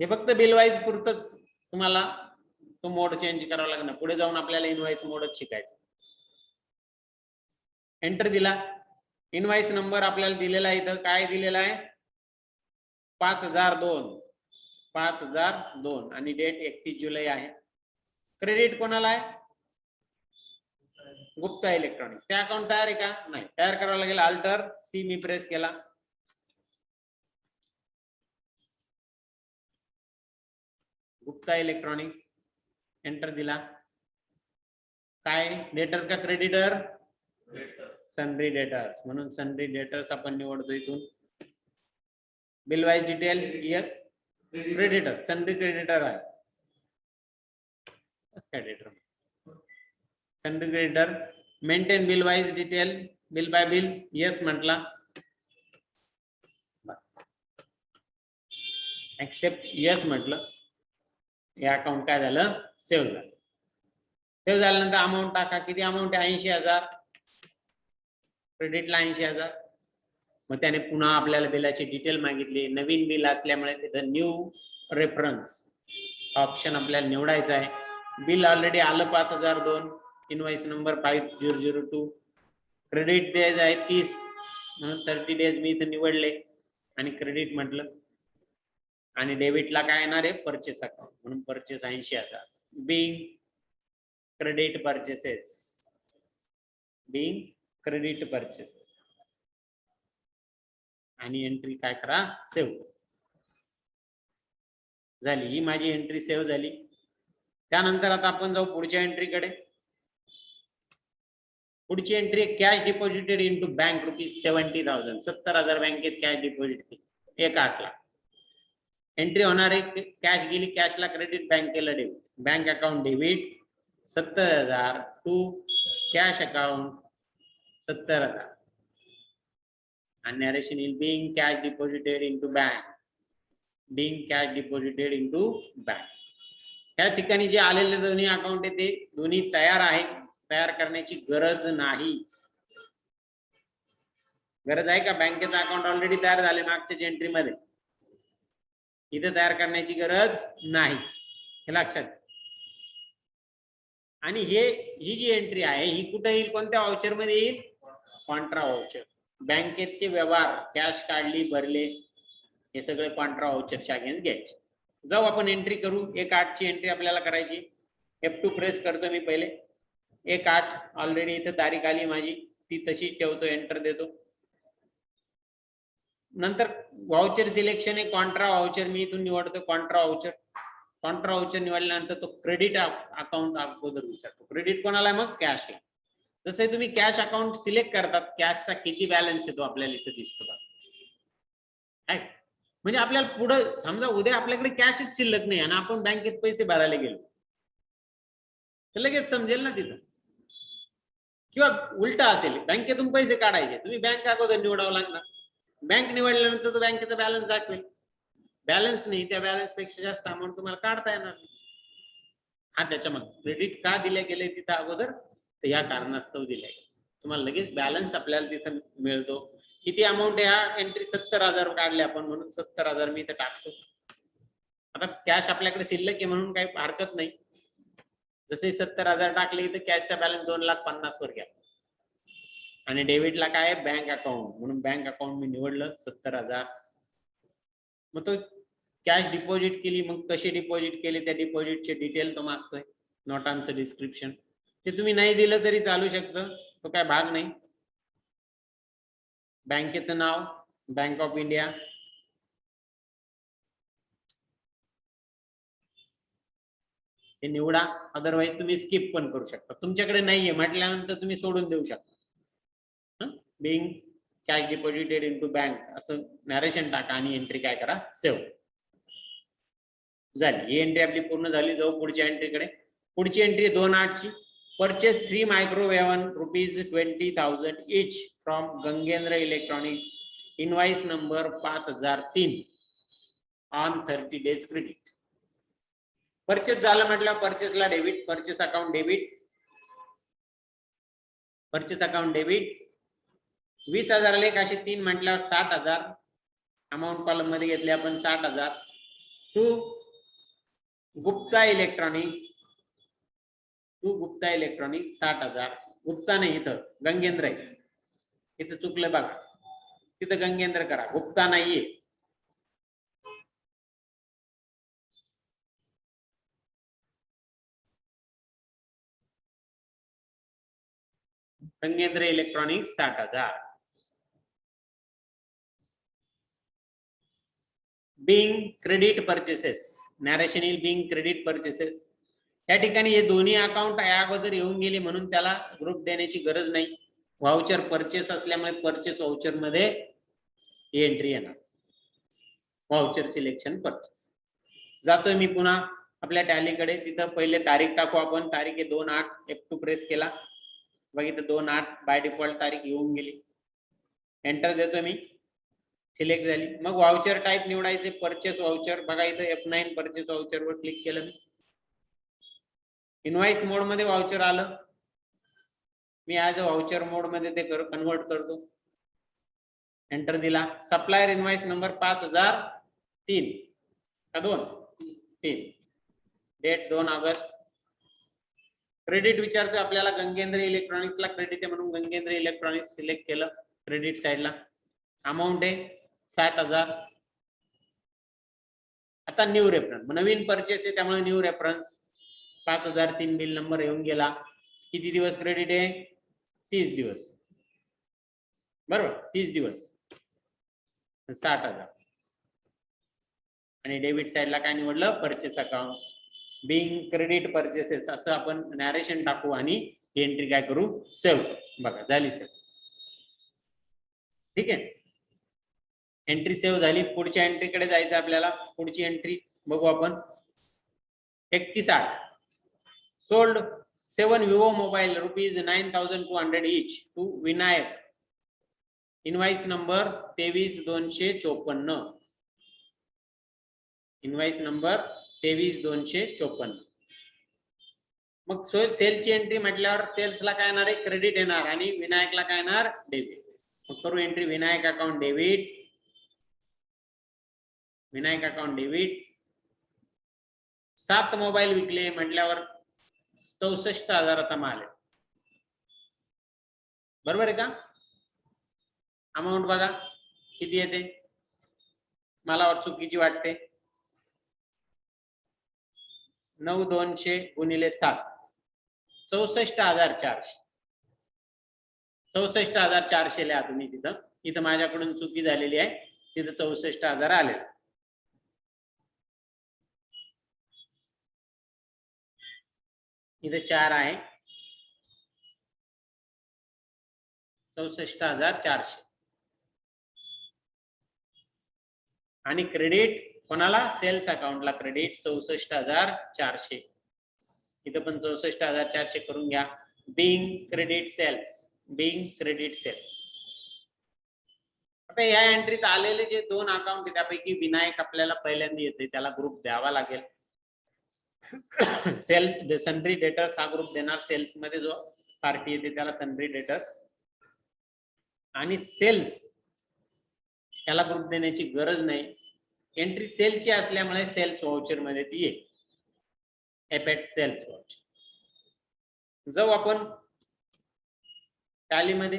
हे फक्त बिल वाईज पुरतच तुम्हाला तो मोड चेंज करावा लागणार. पुढे जाऊन आपल्याला इनवॉइस मोडच शिकायचं. एंटर दिला. इनवॉइस नंबर आपल्याला दिलेला आहे. इथं काय दिलेला आहे, 5002 5002 आणि डेट 31 जुलै आहे. क्रेडिट कोणाला आहे, गुप्ता इलेक्ट्रॉनिक्स. ते अकाउंट तयार आहे का, नाही. तयार करावं लागेल. अल्टर सी मी प्रेस केला. गुप्ता इलेक्ट्रॉनिक्स एंटर दिला. काय डेटर का क्रेडिटर, सनरी डेटर्स. म्हणून सनरी डेटर्स आपण निवडतो इथून. Bill wise detail creditor, सनरी creditor आहे. काय डेटर सनरी creditor. Maintain bill wise detail, bill bye bill yes म्हटला. ऍक्सेप्ट यस म्हटलं. हे अकाउंट काय झालं, सेव्ह झालं. सेव्ह झाल्यानंतर अमाऊंट टाका. किती अमाऊंट आहे, 80,000. क्रेडिटला 80,000. मग त्याने पुन्हा आपल्याला बिलाची डिटेल मागितली. नवीन बिल असल्यामुळे तिथं न्यू रेफरन्स ऑप्शन आपल्याला निवडायचं आहे. बिल ऑलरेडी आलं 5002. Invoice number 5002. क्रेडिट द्यायचं आहे 30 म्हणून 30 डेज मी इथं निवडले आणि क्रेडिट म्हटलं. आणि डेबिटला काय येणार आहे, परचेस अकाउंट म्हणून purchase 80,000. Being credit purchases. Being credit purchases आणि एंट्री काय करा, सेव्ह झाली. ही माझी एंट्री सेव्ह झाली. त्यानंतर आता आपण जाऊ पुढच्या एंट्रीकडे. पुढची entry cash deposited into bank ₹70,000. 70,000 बँकेत कॅश डिपॉझिट केली 1,08,00,000. एंट्री होणार आहे, कॅश गेली, कॅशला क्रेडिट, बँकेला debit. Bank account debit 70,000 to cash account 70,000. and narration is being cash deposited into bank. being cash deposited into bank. या ठिकाणी जे आलेले दोन्ही अकाउंट आहे ते दोन्ही तयार आहे. तयार करण्याची गरज नाही. गरज आहे का? बँकेचं अकाउंट ऑलरेडी तयार झाले मागच्या एंट्री मध्ये, इथे तयार करण्याची गरज नाही, हे लक्षात. आणि ही जी एंट्री आहे ही कुठे येईल? कोणत्या वाउचर मध्ये येईल? Contra voucher. बँकेचे व्यवहार, कॅश काढली, भरले, हे सगळे कॉन्ट्रा वाउचरच्या अगेन्स्ट घ्यायचे. जाऊ आपण एंट्री करू. 1/8 ची एंट्री आपल्याला करायची. F2 प्रेस करतो मी पहिले. 1/8 ऑलरेडी इथे तारीख आली माझी, ती तशीच ठेवतो, एंटर देतो. नंतर वाउचर सिलेक्शन आहे, कॉन्ट्रा वाउचर मी इथून निवडतो. कॉन्ट्रा वाउचर निवडल्यानंतर तो क्रेडिट अकाउंट अगोदर विचारतो. क्रेडिट कोणाला? मग कॅशला. जसे तुम्ही कॅश अकाउंट सिलेक्ट करतात, कॅशचा किती बॅलन्स येतो आपल्याला इथे दिसतो का? म्हणजे आपल्याला पुढे समजा उद्या आपल्याकडे कॅशच शिल्लक नाही आणि आपण बँकेत पैसे भरायला गेलो तर लगेच समजेल ना तिथं. किंवा उलटा असेल, बँकेतून पैसे काढायचे, तुम्ही बँक अगोदर निवडावं लागणार. बँक निवडल्यानंतर तो बँकेचा बॅलन्स दाखवेल. बॅलन्स नाही, त्या बॅलन्स पेक्षा जास्त अमाऊंट तुम्हाला काढता येणार नाही. हा त्याच्यामध्ये क्रेडिट का दिले गेले तिथं अगोदर? तर या कारणास्तव दिले. तुम्हाला लगेच बॅलन्स आपल्याला तिथं मिळतो. किती अमाऊंट आहे? हा एंट्री 70,000 काढले आपण, म्हणून 70,000 मी इथं टाकतो. आता कॅश आपल्याकडे शिल्लक आहे म्हणून काही हरकत नाही. जसे 70,000 टाकले तर कॅशचा बॅलन्स 2,50,000 वर घ्या. आणि डेबिटला काय? बँक अकाउंट, म्हणून बँक अकाउंट मी निवडलं 70,000. मग तो कॅश डिपॉझिट केली. मग कशी डिपॉझिट केली त्या डिपॉझिटचे डिटेल तो मागतोय, नोटांचं डिस्क्रिप्शन. ते तुम्ही नाही दिलं तरी चालू शकतं, तो काय भाग नाही. बँकेचं नाव बँक ऑफ इंडिया, हे निवडा. अदरवाईज तुम्ही स्किप पण करू शकता. तुमच्याकडे नाहीये म्हटल्यानंतर तुम्ही सोडून देऊ शकता. Being cash deposited into bank असं नॅरेशन टाका आणि एंट्री काय करा? सेव्ह. झाली ही एंट्री आपली पूर्ण झाली. जाऊ पुढच्या एंट्रीकडे. पुढची एंट्री 2/8 ची. Purchase 3 microwave oven ₹20,000 each from Gangendra electronics, invoice number 5003 on 30 days credit. Purchase झालं म्हटलं, परचेसला debit, purchase account debit, purchase account debit. 20,000 लेख असे 3 म्हटल्यावर 60,000 अमाऊंट कॉलम मध्ये घेतले आपण. 60,000 टू गुप्ता इलेक्ट्रॉनिक्स, 60,000. गुप्ता नाही, इथं गंगेंद्र आहे. इथं चुकलं बघा, तिथं गंगेंद्र करा, गुप्ता नाहीये. Gangendra electronics 60,000. Being credit purchases, narration येईल बिंग क्रेडिट परचेसेस. या ठिकाणी हे दोन्ही अकाउंट अगोदर येऊन गेले म्हणून त्याला ग्रुप देण्याची गरज नाही. व्हाउचर परचेस असल्यामुळे परचेस व्हाउचर मध्ये ही एंट्री येणार. Voucher selection purchase. जातोय मी पुन्हा आपल्या टॅलीकडे. तिथं पहिले तारीख टाकू आपण. तारीख आहे 2/8. F2 प्रेस केला, बघितलं 2/8 बाय डिफॉल्ट तारीख येऊन गेली. एंटर देतो मी, सिलेक्ट झाली. मग व्हाउचर टाइप निवडायचे, परचेस व्हाउचर. बघा इथं F9 परचेस व्हाउचर वर क्लिक केलं मी. इनवाइस मोड मध्ये व्हाउचर आलं. मी ऍज अ व्हाउचर मोड मध्ये ते कन्वर्ट करतो. एंटर दिला. सप्लायर इनवाइस नंबर 5003 का 2-3, डेट 2 ऑगस्ट. क्रेडिट विचारतो आपल्याला. गंगेंद्र इलेक्ट्रॉनिक्सला क्रेडिट आहे म्हणून गंगेंद्र इलेक्ट्रॉनिक्स सिलेक्ट केलं क्रेडिट साइडला. अमाऊंट आहे 60,000. आता न्यू रेफरन्स, नवीन परचेस आहे त्यामुळे न्यू रेफरन्स 5003 बिल नंबर येऊन गेला. किती दिवस क्रेडिट आहे? 30 दिवस. बरोबर, 30 दिवस 60,000. आणि डेबिट साइडला काय निवडलं? Purchase account, being credit purchases असं आपण नॅरेशन टाकू आणि एंट्री काय करू? सेव्ह. बघा झाली सेव्ह. ठीक आहे, एंट्री सेव्ह झाली. पुढच्या एंट्रीकडे जायचं आपल्याला. पुढची एंट्री बघू आपण. 31/8 sold 7 Vivo mobile ₹9,200 each to Vinayak, invoice number 23,254. Invoice number 23,254. मग सेलची एंट्री म्हटल्यावर सेल्सला काय येणार आहे? क्रेडिट येणार आणि विनायकला काय येणार? डेबिट. करू entry Vinayak account debit, Vinayak account debit. 7 mobile विकले म्हटल्यावर 64,000चा माल आहे. बरोबर आहे का? अमाऊंट बघा किती येते, मला चुकीची वाटते. 9,200 गुणिले 7 64,400. 64,400 लिहा तुम्ही तिथं. इथं माझ्याकडून चुकी झालेली आहे, तिथं 64,000 आले. इथं 4 आहे. 64,400. आणि क्रेडिट कोणाला? सेल्स अकाउंटला क्रेडिट 64,400. इथं पण 64,400 करून घ्या. Being credit sales, being credit sales. आता या एंट्रीत आलेले जे 2 अकाउंट आहेत त्यापैकी विनायक आपल्याला पहिल्यांदा येते, त्याला ग्रुप द्यावा लागेल. सेल सन्ड्री डेटर्स हा ग्रुप देणार. सेल्स मध्ये जो पार्टी येते त्याला सन्ड्री डेटर्स, आणि सेल्स त्याला ग्रुप देण्याची गरज नाही. एंट्री सेलची असल्यामुळे सेल्स वाउचर मध्ये ती येईल. एपेट सेल्स वाउचर. जाऊ आपण टॅली मध्ये.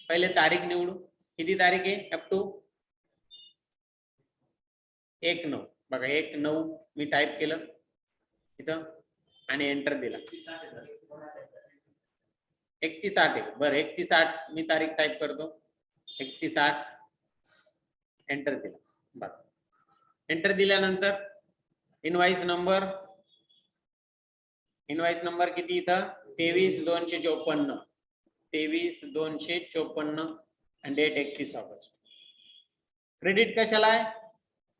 पहिले तारीख निवडू. किती तारीख आहे? Up to 1/9. बघा 1/9 मी टाइप केलं इथं आणि एंटर दिला. 31/8 आहे. बरं 31/8 मी तारीख टाइप करतो. 31/8 एंटर दिला. बघा एंटर दिल्यानंतर इनवाइस नंबर, इनवाइस नंबर किती इथं? 23,254. 23,254 आणि डेट 31 ऑगस्ट. क्रेडिट कशाला आहे?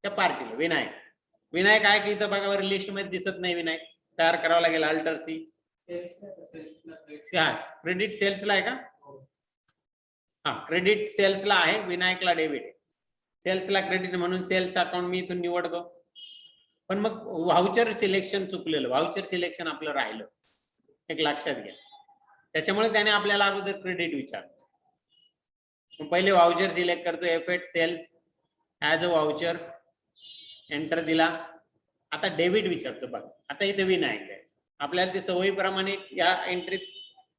त्या पार्टीला विनायक. विनायक आहे की इथं बघा वर लिस्ट मध्ये दिसत नाही. विनायक तयार करावं लागेल. Alter C. क्रेडिट सेल्सला आहे का? हा क्रेडिट सेल्सला आहे, विनायकला डेबिट. सेल्सला क्रेडिट म्हणून सेल्स अकाउंट मी इथून निवडतो. पण मग व्हाउचर सिलेक्शन चुकलेलं. व्हाउचर सिलेक्शन आपलं राहिलं, एक लक्षात घ्या. त्याच्यामुळे त्याने आपल्याला अगोदर क्रेडिट विचारलं. पहिले व्हाउचर सिलेक्ट करतो. F eight sales as a voucher, enter दिला. आता डेबिट विचारतो. बघा आता इथे विनायक द्यायचं. आपल्याला ते सवयीप्रमाणे या एंट्रीत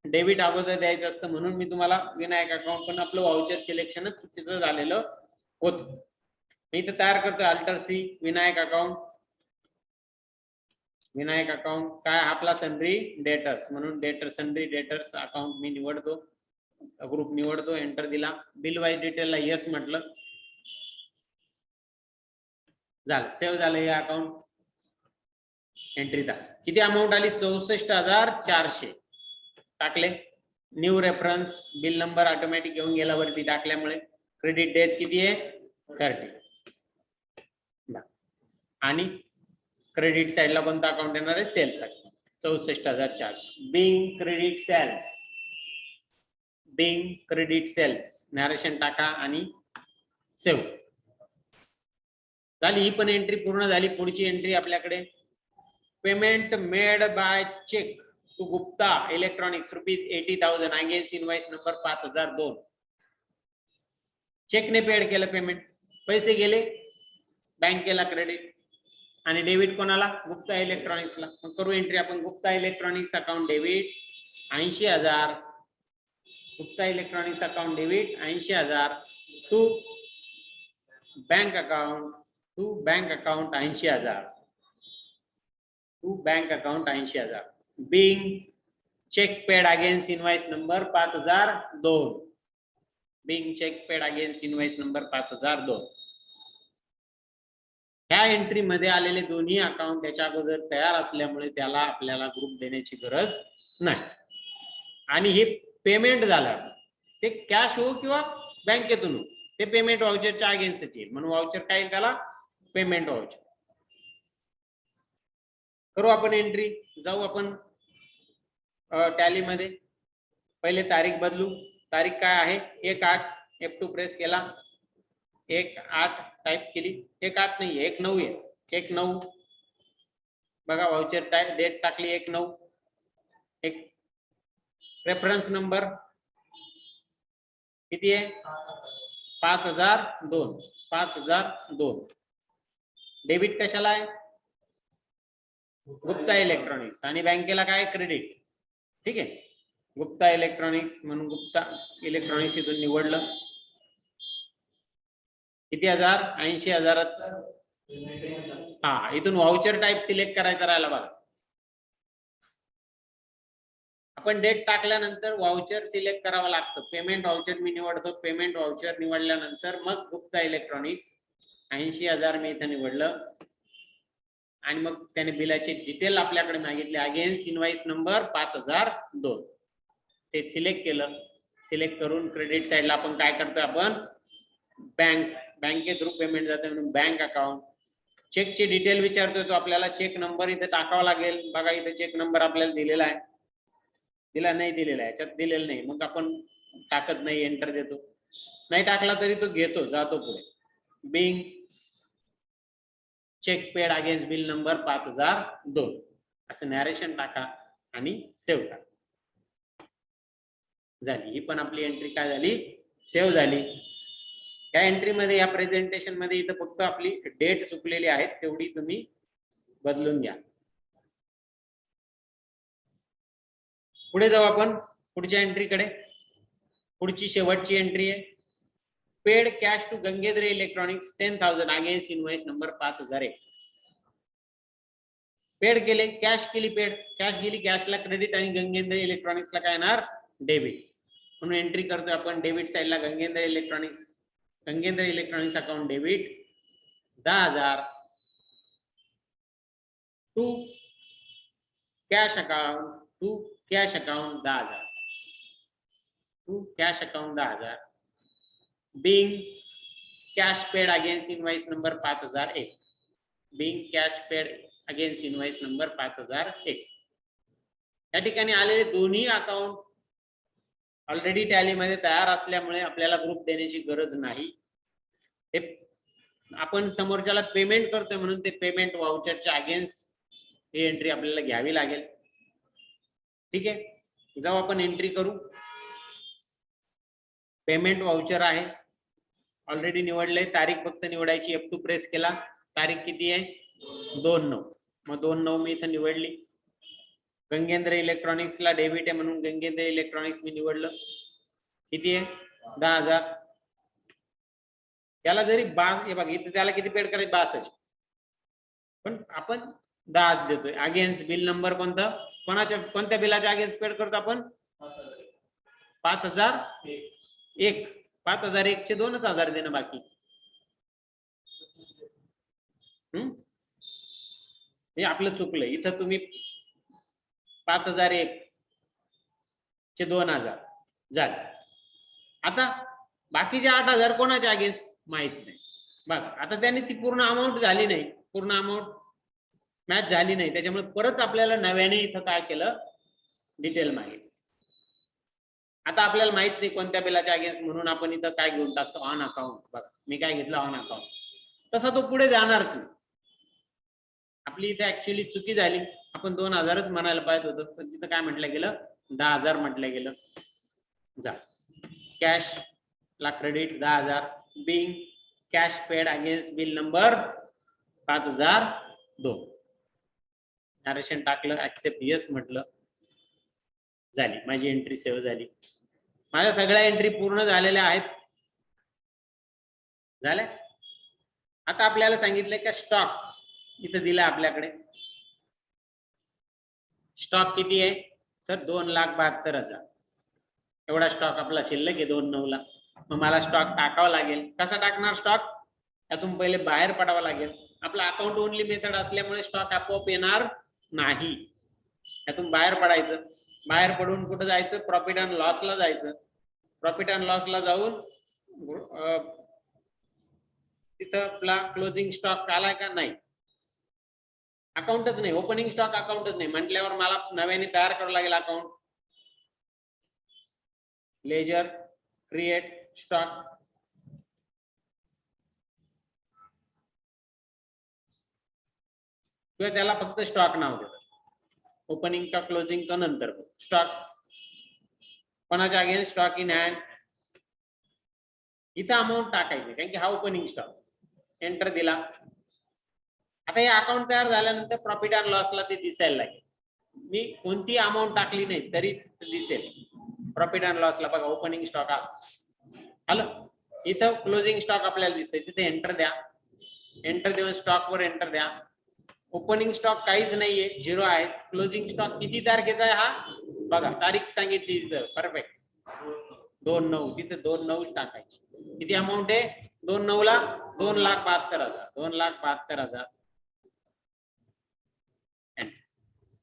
डेबिट अगोदर द्यायचं असतं, म्हणून मी तुम्हाला विनायक अकाउंट, पण आपलं व्हाउचर सिलेक्शनच चुकीचं झालेलं होतं. मी इथं तयार करतो alter C Vinayak account. Vinayak account काय? आपला सन्ड्री डेटर्स, म्हणून डेटर सन्ड्री डेटर्स अकाउंट मी निवडतो. ग्रुप निवडतो. एंटर दिला. बिल वाईज डिटेलला यस म्हटलं. झालं, सेव्ह झालं हे अकाउंट. एंट्री दा किती अमाऊंट आली? 64,400 टाकले. New reference bill number automatic घेऊन गेला वरती टाकल्यामुळे. क्रेडिट डेज किती आहे? 30. आणि क्रेडिट साइडला कोणता अकाउंट येणार आहे? Sales account. 64,400. Being credit sales, being credit sales. Narration टाका आणि सेव्ह झाली. ही पण एंट्री पूर्ण झाली. पुढची एंट्री आपल्याकडे payment made by cheque to Gupta electronics ₹80,000 against invoice number 5002. चेकने पेड केलं पेमेंट. पैसे गेले बँकेला क्रेडिट, आणि डेबिट कोणाला? गुप्ता इलेक्ट्रॉनिक्सला. मग करू एंट्री आपण. Gupta electronics account debit 80,000. Gupta electronics account debit 80,000 to bank account, to bank account 80,000, to bank account 80,000. Being cheque paid against invoice number 5002. Being cheque paid against invoice number 5002. ह्या एंट्री मध्ये आलेले दोन्ही अकाउंट त्याच्या अगोदर तयार असल्यामुळे त्याला आपल्याला ग्रुप देण्याची गरज नाही. आणि हे पेमेंट झालं, ते कॅश हो किंवा बँकेतून हो, ते पेमेंट व्हाउचरच्या अगेन्स्ट येईल, म्हणून व्हाउचर काय येईल त्याला? Payment voucher. करू आपण एंट्री. जाऊ आपण टॅली मध्ये. पहिले तारीख बदलू. तारीख काय आहे? 1/8. F2 प्रेस केला. 1/8 टाइप केली. 1/8 नाही 1/9 आहे. 1/9 बघा. व्हाउचर डेट टाकली 1/9. एक रेफरन्स नंबर किती आहे 5002 5002. डेबिट कशाला आहे गुप्ता इलेक्ट्रॉनिक्स आणि बँकेला काय क्रेडिट. ठीक आहे गुप्ता इलेक्ट्रॉनिक्स म्हणून गुप्ता इलेक्ट्रॉनिक्स इथून निवडलं. किती हजार 80,000. हा इथून व्हाउचर टाइप सिलेक्ट करायचा राहिला बघा. आपण डेट टाकल्यानंतर व्हाउचर सिलेक्ट करावं लागतं. पेमेंट व्हाउचर मी निवडतो. पेमेंट व्हाउचर निवडल्यानंतर मग गुप्ता इलेक्ट्रॉनिक्स 80,000 मी इथं निवडलं आणि मग त्याने बिलाची डिटेल आपल्याकडे मागितली. अगेन्स्ट इनवाइस नंबर 5002 ते सिलेक्ट केलं. सिलेक्ट करून क्रेडिट साइडला आपण काय करतो आपण बँके थ्रू पेमेंट जाते म्हणून बँक अकाउंट. चेकची डिटेल विचारतोय तो आपल्याला. चेक नंबर इथे टाकावा लागेल. बघा इथे चेक नंबर आपल्याला दिलेला आहे. दिला नाही दिलेला आहे याच्यात दिलेलं नाही मग आपण टाकत नाही एंटर देतो. नाही टाकला तरी तो घेतो जातो पुढे. Being cheque paid against bill number 5002 असं नॅरेशन टाका आणि सेव्ह टाका. झाली ही पण आपली एंट्री काय झाली सेव्ह झाली. या एंट्री मध्ये या प्रेझेंटेशन मध्ये इथं फक्त आपली डेट चुकलेली आहे तेवढी तुम्ही बदलून घ्या. पुढे जाऊ आपण पुढच्या एंट्रीकडे. पुढची शेवटची एंट्री आहे paid cash to Gangendra electronics 10,000 against invoice number 5001. Paid केले कॅश केली पेड कॅश गेली कॅशला क्रेडिट आणि गंगेंद्र इलेक्ट्रॉनिक्सला काय येणार डेबिट. म्हणून एंट्री करतोय आपण डेबिट साइडला Gangendra electronics account debit 10,000 to cash account 10,000 to cash account 10,000 being cash paid against invoice number 5001. Being cash paid against invoice number 5001. या ठिकाणी आलेले दोन्ही अकाउंट ऑलरेडी टॅली मध्ये तयार असल्यामुळे आपल्याला ग्रुप देण्याची गरज नाही. हे आपण समोरच्याला पेमेंट करतोय म्हणून ते पेमेंट व्हाउचरच्या अगेन्स्ट ही एंट्री आपल्याला घ्यावी लागेल. ठीक आहे जाऊ आपण एंट्री करू. पेमेंट व्हाउचर आहे ऑलरेडी निवडलंय. तारीख फक्त निवडायची F2 प्रेस केला. तारीख किती आहे 2/9. मग 2/9 मी इथं निवडली. गंगेंद्र इलेक्ट्रॉनिक्सला डेबिट आहे म्हणून गंगेंद्र इलेक्ट्रॉनिक्स मी निवडलं. किती आहे 10,000. त्याला जरी हे बघा इथं त्याला किती पेड करायचं 62 पण आपण 10 देतोय. अगेन्स्ट बिल नंबर कोणत्या बिलाच्या अगेन्स्ट पेड करतो आपण 5001. 5001 चे 2,000 देणं बाकी. हे आपलं चुकलं. इथं तुम्ही 5001 चे 2,000 झाले. आता बाकीचे 8,000 कोणाच्या अगेन्स्ट माहित नाही. बघ आता त्यांनी ती पूर्ण अमाऊंट झाली नाही. पूर्ण अमाऊंट मॅच झाली नाही. त्याच्यामुळे परत आपल्याला नव्याने इथं काय केलं डिटेल मागितली. आता आपल्याला माहित नाही कोणत्या बिलाच्या अगेन्स्ट म्हणून आपण इथं काय घेऊन टाकतो ऑन अकाउंट. बघा मी काय घेतलं ऑन अकाउंट. तसा तो पुढे जाणारच नाही. आपली इथे ऍक्च्युअली चुकी झाली. आपण 2,000च म्हणायला पाहिजे होतं पण तिथं काय म्हटलं गेलं 10,000 म्हटलं गेलं. जा कॅश ला credit 10,000 being cash paid against bill number 5002. Narration टाकलं ऍक्सेप्ट येस म्हटलं. झाली माझी एंट्री सेव्ह झाली. माझ्या सगळ्या एंट्री पूर्ण झालेल्या आहेत. झाल्या. आता आपल्याला सांगितलंय का स्टॉक इथं दिला आपल्याकडे. स्टॉक किती आहे तर 2,72,000 एवढा स्टॉक आपला शिल्लक आहे 2/9 ला. मग मला स्टॉक टाकावा लागेल. कसा टाकणार स्टॉक त्यातून पहिले बाहेर पडावा लागेल. आपला अकाउंट ओनली मेथड असल्यामुळे स्टॉक आपोआप येणार नाही. त्यातून बाहेर पडायचं. बाहेर पडून कुठं जायचं प्रॉफिट अँड लॉस ला जायचं. प्रॉफिट अँड लॉस ला जाऊन तिथं आपला क्लोजिंग स्टॉक आलाय का नाही. अकाउंटच नाही ओपनिंग स्टॉक अकाउंटच नाही म्हटल्यावर मला नव्याने तयार करावं लागेल अकाउंट. लेजर क्रिएट स्टॉक किंवा त्याला फक्त स्टॉक नाव देतात. ओपनिंग का क्लोजिंग का नंतर स्टॉक कोणाच्या अगेन्स्ट स्टॉक इन हँड इथं अमाऊंट टाकायची, कारण की हा ओपनिंग स्टॉक. एंटर दिला. आता हे अकाउंट तयार झाल्यानंतर प्रॉफिट अँड लॉसला ते दिसायला लागेल. मी कोणती अमाऊंट टाकली नाही तरी दिसेल. प्रॉफिट अँड लॉसला बघा ओपनिंग स्टॉक आलं. इथं क्लोजिंग स्टॉक आपल्याला दिसतंय, तिथे एंटर द्या. एंटर देऊन स्टॉक वर एंटर द्या. ओपनिंग स्टॉक काहीच नाहीये, 0 आहे. क्लोजिंग स्टॉक किती तारखेचा आहे हा बघा, तारीख सांगितली तिथं. परफेक्ट 2/9. तिथे 2/9 टाकायची. किती अमाऊंट आहे 2/9 ला? 2,72,000. 2,72,000.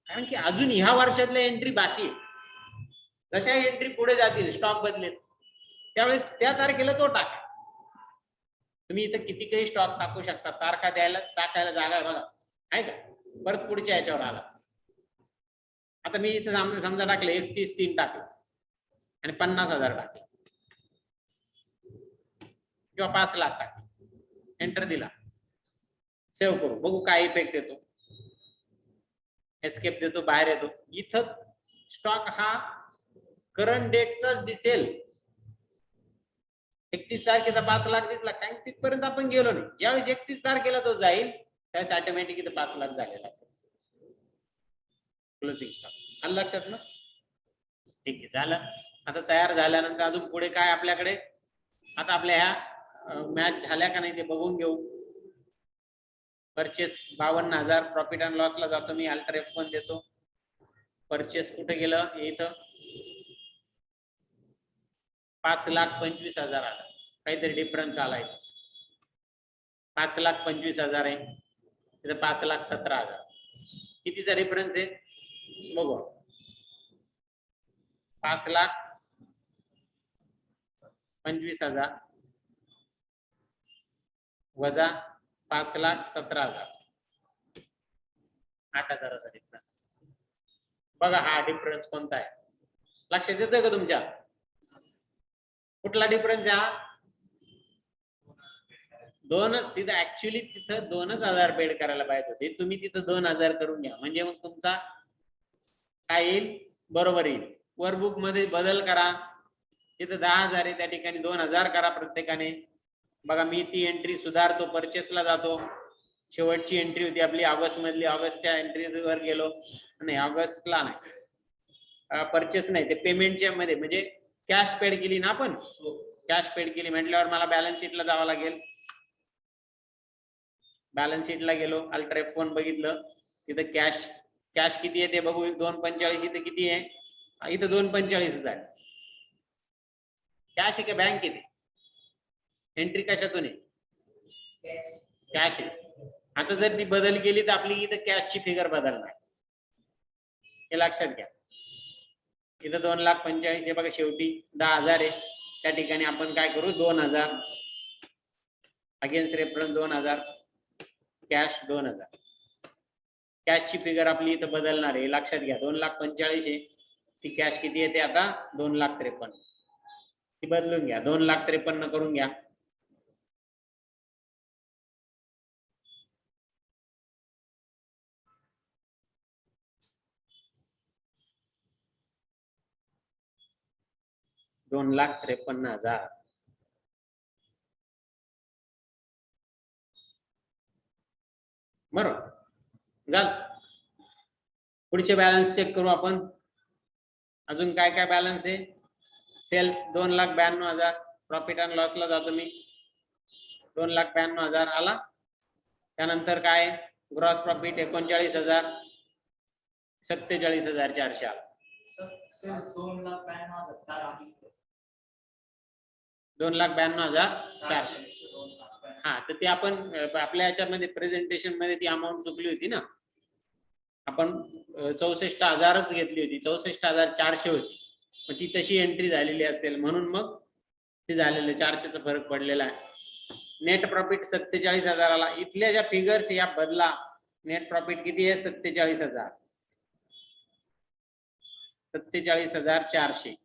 कारण की अजून ह्या वर्षातल्या एंट्री बाकी आहे. जशा एंट्री पुढे जातील, स्टॉक बदलेल, त्यावेळेस त्या तारखेला तो टाका. तुम्ही इथं किती काही स्टॉक टाकू शकता. तारखा द्यायला टाकायला जागा बघा आहे का. परत पुढच्या याच्यावर आला. आता मी इथं समजा टाकले 31/3 टाकले आणि 50,000 टाकले किंवा 5 लाख टाकले. एंटर दिला. सेव्ह करू, बघू काय इफेक्ट येतो. एस्केप देतो, बाहेर येतो. इथं स्टॉक हा करंट डेटचाच दिसेल. 31 तारखेचा 5 लाख दिसला, कारण तिथपर्यंत आपण गेलो नाही. ज्यावेळेस 31 तारखेला तो जाईल त्यावेळेस ऑटोमॅटिक इथं 5 लाख झालेला असेल क्लोजिंग स्टॉक. आलं लक्षात ना. ठीक आहे, झालं. आता तयार झाल्यानंतर अजून पुढे काय आपल्याकडे. आता आपल्या ह्या मॅच झाल्या का नाही ते बघून घेऊ. परचेस 52,000. प्रॉफिट अँड लॉसला जातो मी, अल्टर F1 देतो. परचेस कुठे गेलं, इथं 5,25,000 आला. काहीतरी डिफरन्स आलाय. 5,25,000 आहे, तिथं 5,17,000. कितीचा डिफरन्स आहे बघू. 5,25,000 वजा 5,17,000. 8,000चा डिफरन्स. बघा हा डिफरन्स कोणता आहे लक्षात येतोय का तुमच्या. कुठला डिफरन्स आहे हा. 2. तिथं ऍक्च्युली तिथं 2,000 पेड करायला पाहिजे होते. तुम्ही तिथं 2,000 करून घ्या, म्हणजे मग तुमचा काय येईल बरोबर येईल. वर्कबुक मध्ये बदल करा. तिथं 10,000 आहे, त्या ठिकाणी 2,000 करा प्रत्येकाने. बघा मी ती एंट्री सुधारतो, परचेसला जातो. शेवटची एंट्री होती आपली ऑगस्ट मधली. ऑगस्टच्या एंट्रीवर गेलो. नाही ऑगस्टला नाही, परचेस नाही, ते पेमेंटच्या मध्ये म्हणजे कॅश पेड केली ना आपण. कॅश पेड केली म्हटल्यावर मला बॅलन्स शीटला जावं लागेल. बॅलन्स शीटला गेलो, अल्टर F1 बघितलं, तिथं कॅश किती आहे ते बघू. 2,45. इथं किती आहे, इथं 2,45,000 कॅश आहे का बँक किती. एंट्री कशातून आहे, कॅश आहे. आता जर ती बदल केली तर आपली इथं कॅशची फिगर बदलणार, हे लक्षात घ्या. इथं 2,45,000 आहे बघा. शेवटी 10,000 आहे, त्या ठिकाणी आपण काय करू 2,000 अगेन्स्ट रेफरन्स 2,000, कॅश 2,000. कॅशची फिगर आपली इथं बदलणार आहे, लक्षात घ्या. 2,45,000 आहे, ती कॅश किती येते आता 2,53,000. ती बदलून घ्या, 2,53,000 करून घ्या. $2,53,000. बरोबर झालं. पुढचे बॅलन्स चेक करू आपण. अजून काय काय बॅलन्स आहे. सेल्स 2,92,000. प्रॉफिट अँड लॉसला जातो मी, 2,92,000 आला. त्यानंतर काय ग्रॉस प्रॉफिट 39,000, 47,400 आला. 2,92,400. हा, तर ते आपण आपल्या याच्यामध्ये प्रेझेंटेशन मध्ये ती अमाऊंट चुकली होती ना. आपण 64,000च घेतली होती, 64,400 होती. मग ती तशी एंट्री झालेली असेल म्हणून मग ते झालेलं 400चा फरक पडलेला आहे. नेट प्रॉफिट 47,000 आला. इथल्या ज्या फिगर्स या बदला. नेट प्रॉफिट किती आहे 47,000, 47,400.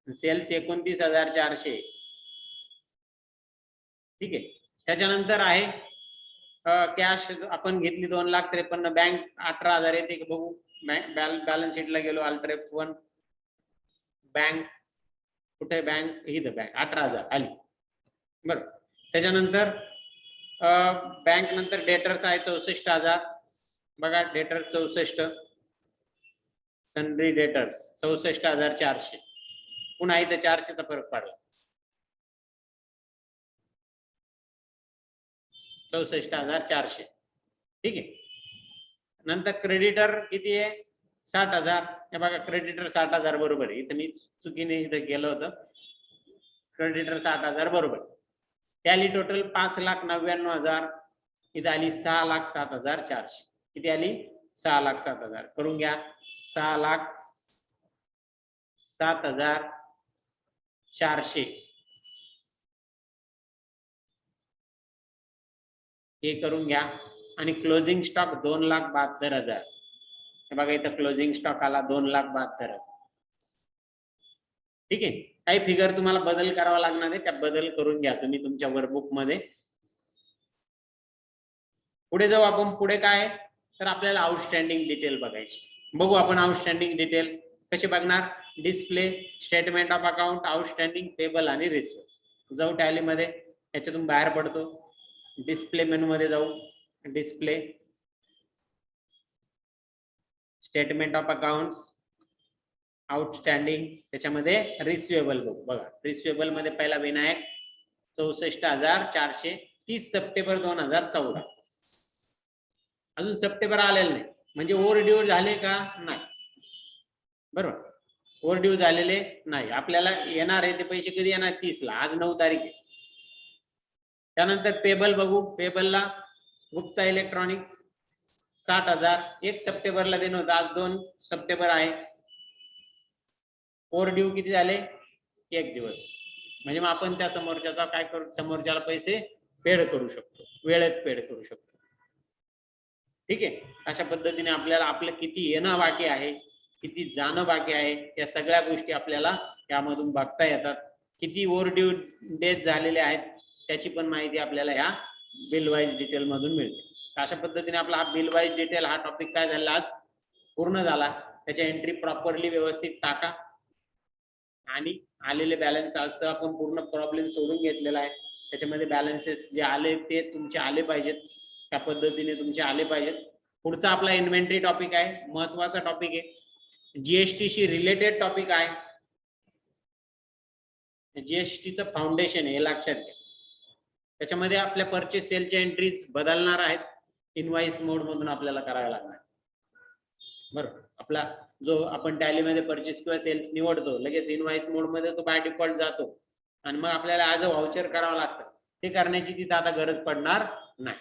सेल्स 29,400. ठीक आहे. त्याच्यानंतर आहे कॅश आपण घेतली 2,53,000. बँक 18,000 येते बघू. बॅलन्स शीटला गेलो, अल्टर F1, बँक कुठे, बँक इथं, बँक 18,000 आली बरोबर. त्याच्यानंतर बँक नंतर डेटर्स आहे 64,000 बघा, डेटर्स 64, सन्ड्री डेटर्स 64,400, पुन्हा इथे 400चा फरक पडला, 64,400 ठीक आहे. नंतर क्रेडिटर किती आहे 60,000, हे बघा क्रेडिटर 60,000 बरोबर आहे, इथं मी चुकीने इथं गेलं होतं, क्रेडिटर 60,000 बरोबर. टॅली टोटल 5,99,000, इथं आली 6,07,400, किती आली 6,07,000, करून घ्या 6,07,400 हे करून घ्या. आणि क्लोजिंग स्टॉक 2,72,000, हे बघा इथं क्लोजिंग स्टॉक आला 2,72,000 ठीक आहे. काही फिगर तुम्हाला बदल करावा लागणार आहे, त्या बदल करून घ्या तुम्ही तुमच्या वर्कबुक मध्ये. पुढे जाऊ आपण, पुढे काय तर आपल्याला आउटस्टँडिंग डिटेल बघायची. बघू आपण आउटस्टँडिंग डिटेल कशी बघणार, display, statement of account, outstanding, payable आणि रिसिव्ह. जाऊ टॅली मध्ये, याच्यातून बाहेर पडतो, डिस्प्ले मेनू मध्ये जाऊ, display, statement of accounts, outstanding, त्याच्यामध्ये रिसिवेबल बघू. बघा रिसिवेबल मध्ये पहिला विनायक 64,400, 30 सप्टेंबर 2014, अजून सप्टेंबर आलेलं नाही, म्हणजे ओव्हर ड्यू झाले का नाही, बरोबर ओव्हर ड्यू झालेले नाही. आपल्याला येणार आहे ते पैसे कधी येणार 30ला, आज 9 तारीख आहे. त्यानंतर पेबल बघू, पेबलला गुप्ता इलेक्ट्रॉनिक्स 60,000, 1 सप्टेंबरला देणं होतं, आज 2 सप्टेंबर आहे, ओव्हर ड्यू किती झाले 1 दिवस, म्हणजे मग आपण त्या समोरच्याचा काय करू, समोरच्याला पैसे पेड करू शकतो, वेळेत पेड करू शकतो ठीक आहे. अशा पद्धतीने आपल्याला आपलं किती येणं बाकी आहे, किती जाणं बाकी आहे, या सगळ्या गोष्टी आपल्याला यामधून बघता येतात. किती ओव्हर ड्यू डेज झालेले आहेत त्याची पण माहिती आपल्याला ह्या बिल वाईज डिटेल मधून मिळते. अशा पद्धतीने आपला हा बिल वाईज डिटेल हा टॉपिक काय झाला आज पूर्ण झाला. त्याच्या एंट्री प्रॉपरली व्यवस्थित टाका आणि आलेले बॅलन्स आज तर आपण पूर्ण प्रॉब्लेम सोडून घेतलेला आहे. त्याच्यामध्ये बॅलन्सेस जे आले ते तुमचे आले पाहिजेत, त्या पद्धतीने तुमचे आले पाहिजेत. पुढचा आपला इन्व्हेंटरी टॉपिक आहे, महत्वाचा टॉपिक आहे, जीएसटी शी रिलेटेड टॉपिक आहे. जीएसटीचं फाउंडेशन आहे लक्षात घ्या. त्याच्यामध्ये आपल्या परचेस सेलच्या एंट्रीज बदलणार आहेत, इनवाइस मोड मधून आपल्याला करायला लागणार बरोबर. आपला जो आपण टॅलीमध्ये परचेस किंवा सेल्स निवडतो लगेच इनवाइस मोड मध्ये तो बाय डिफॉल्ट जातो आणि मग आपल्याला ॲज अ व्हाउचर करावं लागतं. ते करण्याची तिथं आता गरज पडणार नाही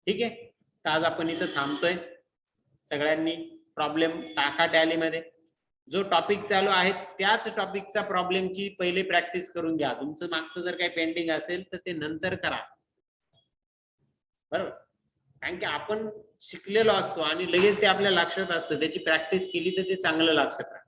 ठीक आहे. तर आज आपण इथं थांबतोय. सगळ्यांनी प्रॉब्लेम टाका टॅलीमध्ये, जो टॉपिक चालू आहे त्याच टॉपिकचा प्रॉब्लेमची पहिले प्रॅक्टिस करून घ्या. तुमचं मागचं जर काही पेंडिंग असेल तर ते नंतर करा बरोबर. कारण की आपण शिकलेलो असतो आणि लगेच ते आपल्या लक्षात असतं, त्याची प्रॅक्टिस केली तर ते चांगलं लक्षात राहतं.